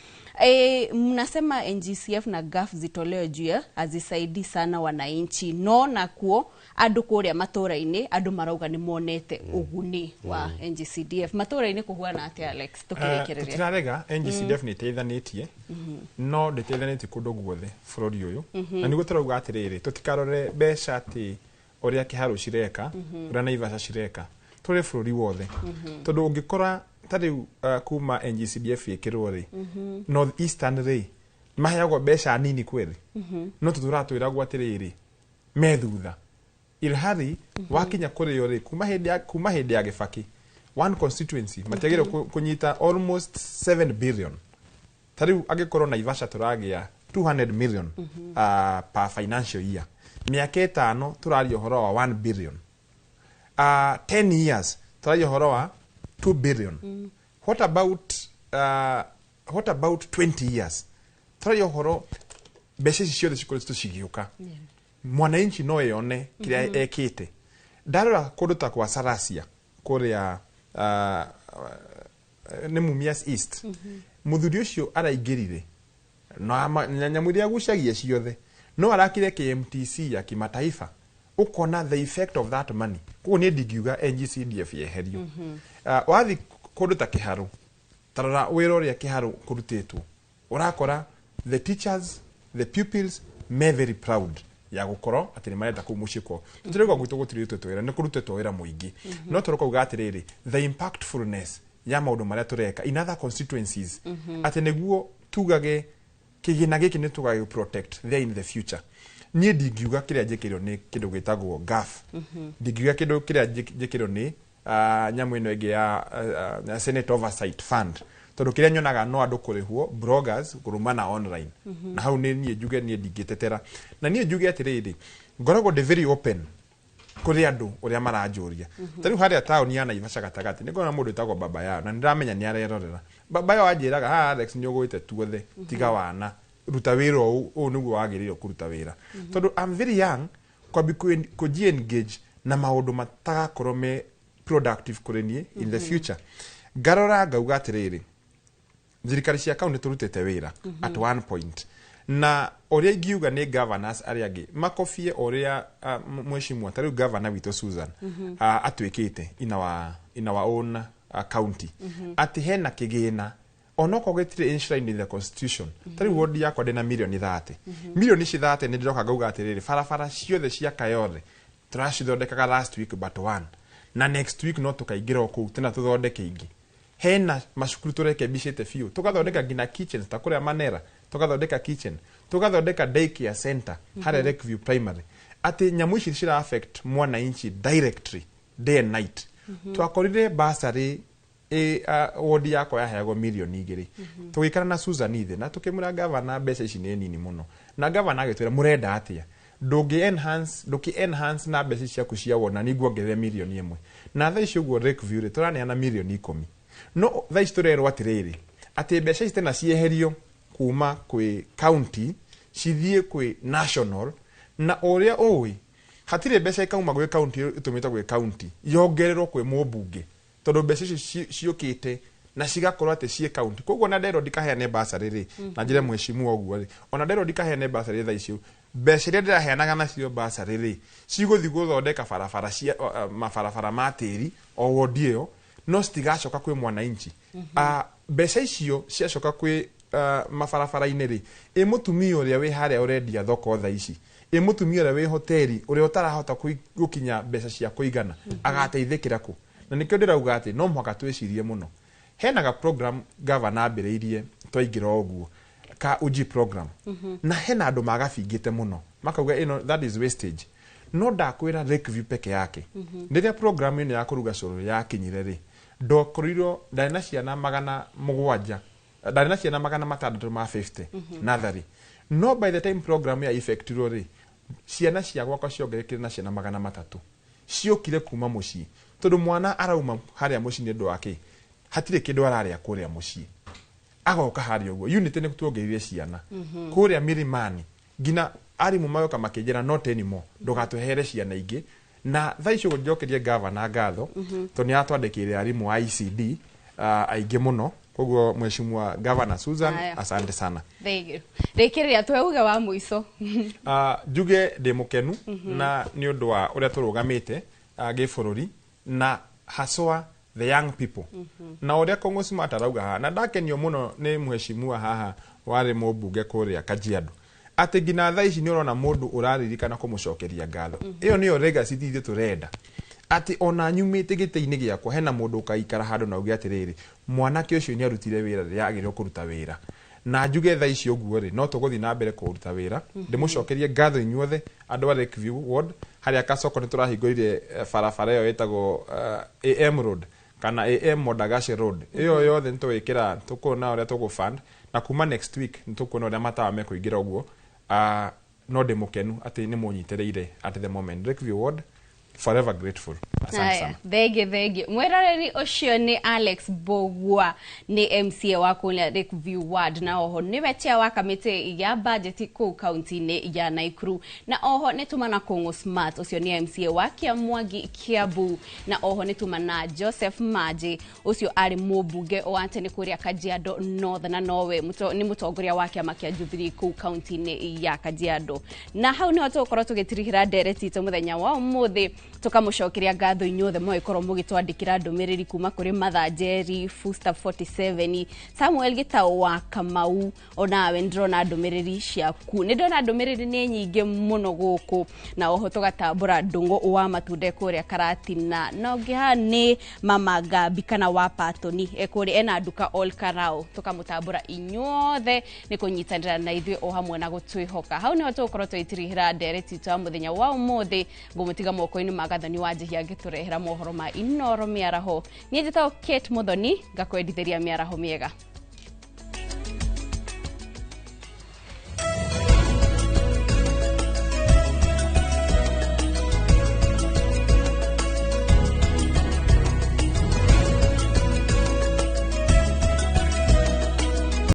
mnasema NGCF na GAF zitolewe juu azisaidi sana wananchi no na kuo andu kuria matura-ini andu marauga ni monete uguni wa NGCDF matura-ini kuhuana ati Alex tukirekereria tutirarega NGCDF ni teithanitie no nditeithanitie kundu guothe bururi uyu na niguo turauga atiriri tutikarore mbeca ati uria kiharu cireka uria Naivasha cireka turi bururi wothe tondu ungikora tari kuma NGCDF ikirwo ri North Eastern ri mahayagwo mbeca nini kweli no tuturatwira gwatiriri methutha ilhari wakinya kuri yo ri kuma hindi ya Gibaki one constituency mategere kunyita almost 7 billion tari agikorwo Naivasha turagia 200 million per financial year miaka 5 turario horo wa 1 billion 10 years turario horo wa 2 billion what about 20 years turario horo mbeca ciothe cikoretwo cigiuka mwananchi no yone kiria ekite ndarora kundu ta kwa Sarasia kuria ni Mumias East muthuri ucio araingirire no nyamuria gucagia ciothe no arakire KMTC ya kimataifa ukona the effect of that money kuo ni ndigiuga NGCDF yeherio wathi kundu ta Kiharu tarara wiro ria Kiharu kurutitwo urakora the teachers the pupils may very proud ya gukoro ati ni marenda kumushiko tutirego gwitu gutiritwe twira ni kurutitwo wira muingi no turoko ugatiriri the impactfulness ya maundu maria tureka in other constituencies ati niguo tugage kigina giki ni tugage protect there in the future ni ndigiuga kiria njikirwo ni kindu gwitagwo GAF ndigiuga kindu kiria njikirwo ni nyamu ino ege ya Senate Oversight Fund tondu kiria nyonaga no andu kurihwo bloggers kurumana online na hau ni nie njuge nie ndigitetera na nie njuge atiriri ngoragwo de very open kuri andu uria maranjuria tari haria town ya Naivasha gatagati ni ngona mundu etagwo baba yao na ndiramenya ni arerorera baba yao ajiraga Alex ni ugwite tuothe tiga wana ruta wira u niguo wagiriro kuruta wira tondu I'm very young kwabi ku engage na maundu matagakorwo me productive kurenie in the future garora gauga atiriri thirikari cia kaunti turutete wira at one point na oria ingiuga ni governors aria angi makofie oria mweshimwa tari governor wito Susan atwikite in our own county ati hena kigina onoko getire enshrined in the constitution tari ward yakwa ndina milioni 30 milioni 30 ni ndiroka ngauga atiriri farafara ciothe cia kayothe turacithondekaga last week but one na next week no tukaigira oku tena tuthondeke ingi hena macukuru turekebicite biu tugathondeka ngina kitchens ta kuria Manera tugathondeka kitchen tugathondeka daycare center hare Lakeview primary ati nyamu ici cira affect mwana inchi directly day and night twakorire basari wodi yakwa yaheagwo milioni 2 tugikara na Susan ithe na tukimura governor mbeca ici ni nini muno na governor agitwira murenda atia nduki enhance na mbeca ciaku cia wona niguo ngethe milioni 1 na tha icio guo Lakeview ri turaneana milioni 10 no tha ici turerwo atiriri ati mbeca ici tena cieherio kuma kwi county cithie kwi national na oria owi hatire mbeca ikauma gwe county itumita gwe county yongererwo kwe mubunge tondu mbeca ici ciukite na cigakorwo ati cie county koguo na ndero ndikaheane basari ri na njire mweshimu oguo ri ona ndero ndikaheane basari tha icio mbeca iria ndiraheanaga nacio basari ri ciguthi guthondeka barabara cia mabarabara matiri o wodi iyo no stigacoka kwi mwananchi mbeca icio ciacoka kwi mabarabara-ini ri mutumia uria wi haria urendia thoko tha ici mutumia uria wi hoteli uria utarahota gukinya mbeca cia kuigana agateithikira ku na nikio ndirauga ati no mwaka twicirie muno henaga program governor ambiriirie twaingira oguo ka uji program na hena andu magabingite muno makauga that is wastage no ndakwira Lakeview peke yake ndiria program ino ya kuruga coro ya kinyire ri ndokorirwo ndana ciana 700 ndana ciana 650 nathari no by the time program ya effective ri ciana cia gwakwa ciongerekire na ciana 300 ciokire kuma mucii tondu mwana arauma haria mucii ni ndu wake hatire kindu araria kuria mucii agoka haria uguo unit ni kutuongereire ciana kuria Milimani ngina arimu mayoka makijera not anymore ndugatuhere ciana ingi na tha icio njokerie governor ngatho toni atwandikire arimu ICD aingi muno koguo mheshimiwa governor Susan asante sana thank you rekereria tweuga wa muico juge de mukenu na ni undu wa uria turugamite gibururi na haswa the young people na uria Kongo Smart arauga ha na ndakenio muno ni mheshimiwa haha wari mubunge kuria Kajiado ati ngina tha ici ni urona mundu uraririkana kumucokeria ngatho iyo niyo legacy thithe turenda ati ona nyumite gite-ini giakwa hena mundu kaikara handu na ugi atiriri mwanake ucio ni arutire wira ria agirwo kuruta wira na njuge tha ici uguo ri no tuguthi na mbere kuruta wira ndimucokerie ngatho inyuothe andu a Lakeview ward haria Kasoko ni turahingurire barabara iyo etagwo AM road kana AM Modagashi road iyo yothe nitwikira tukuna uria tugufund na kuma next week nitukuna uria matawa mekuingira uguo no ndimukenu ati ni munyitireire at the moment Lakeview ward forever grateful. Asante sana. Thegi. Mwerareri ucio ni Alex Bogwa ni MCA wa kulia Lakeview ward na oho ni wetia wa kamite ya budget ku county ni ya Naikuru na oho ni tumana Kongo Smart ucio ni MCA wa Kiamwagi Kiabu na oho ni tumana Joseph Maji ucio ari mubunge o antene kuria Kajiado North na Norway ni mutongoria wa kiama kia Jubilee ku county ni ya Kajiado na hau ni hoto korwo tugitirihira dereti to muthenya wa umuthi tukamucokeria ngatho inyuothe mwikorwo mugitwandikira ndumiriri kuma kuri Mathanjeri Fuster 47 Samuel Gitau wa Kamau onawe ndirona ndumiriri ciaku ni ndona ndumiriri ni nyingi muno guku na oho tugatambura ndungu wa matunde kuria Karatina na ngihani Mama Gabi kana wa Patoni ekuri ena nduka all karao tukamutambura inyuothe ni kunyitanira na ithuĩ o hamwe na gutwihoka hau ni tukorwo twitirihira ndereti twa muthenya wa umuthi ngumutiga moko-ini magathani wa njihia ngiturehera mohoro ma Inoro miaraho ni njitao Kate Muthoni ngakwendithĩria miaraho miega.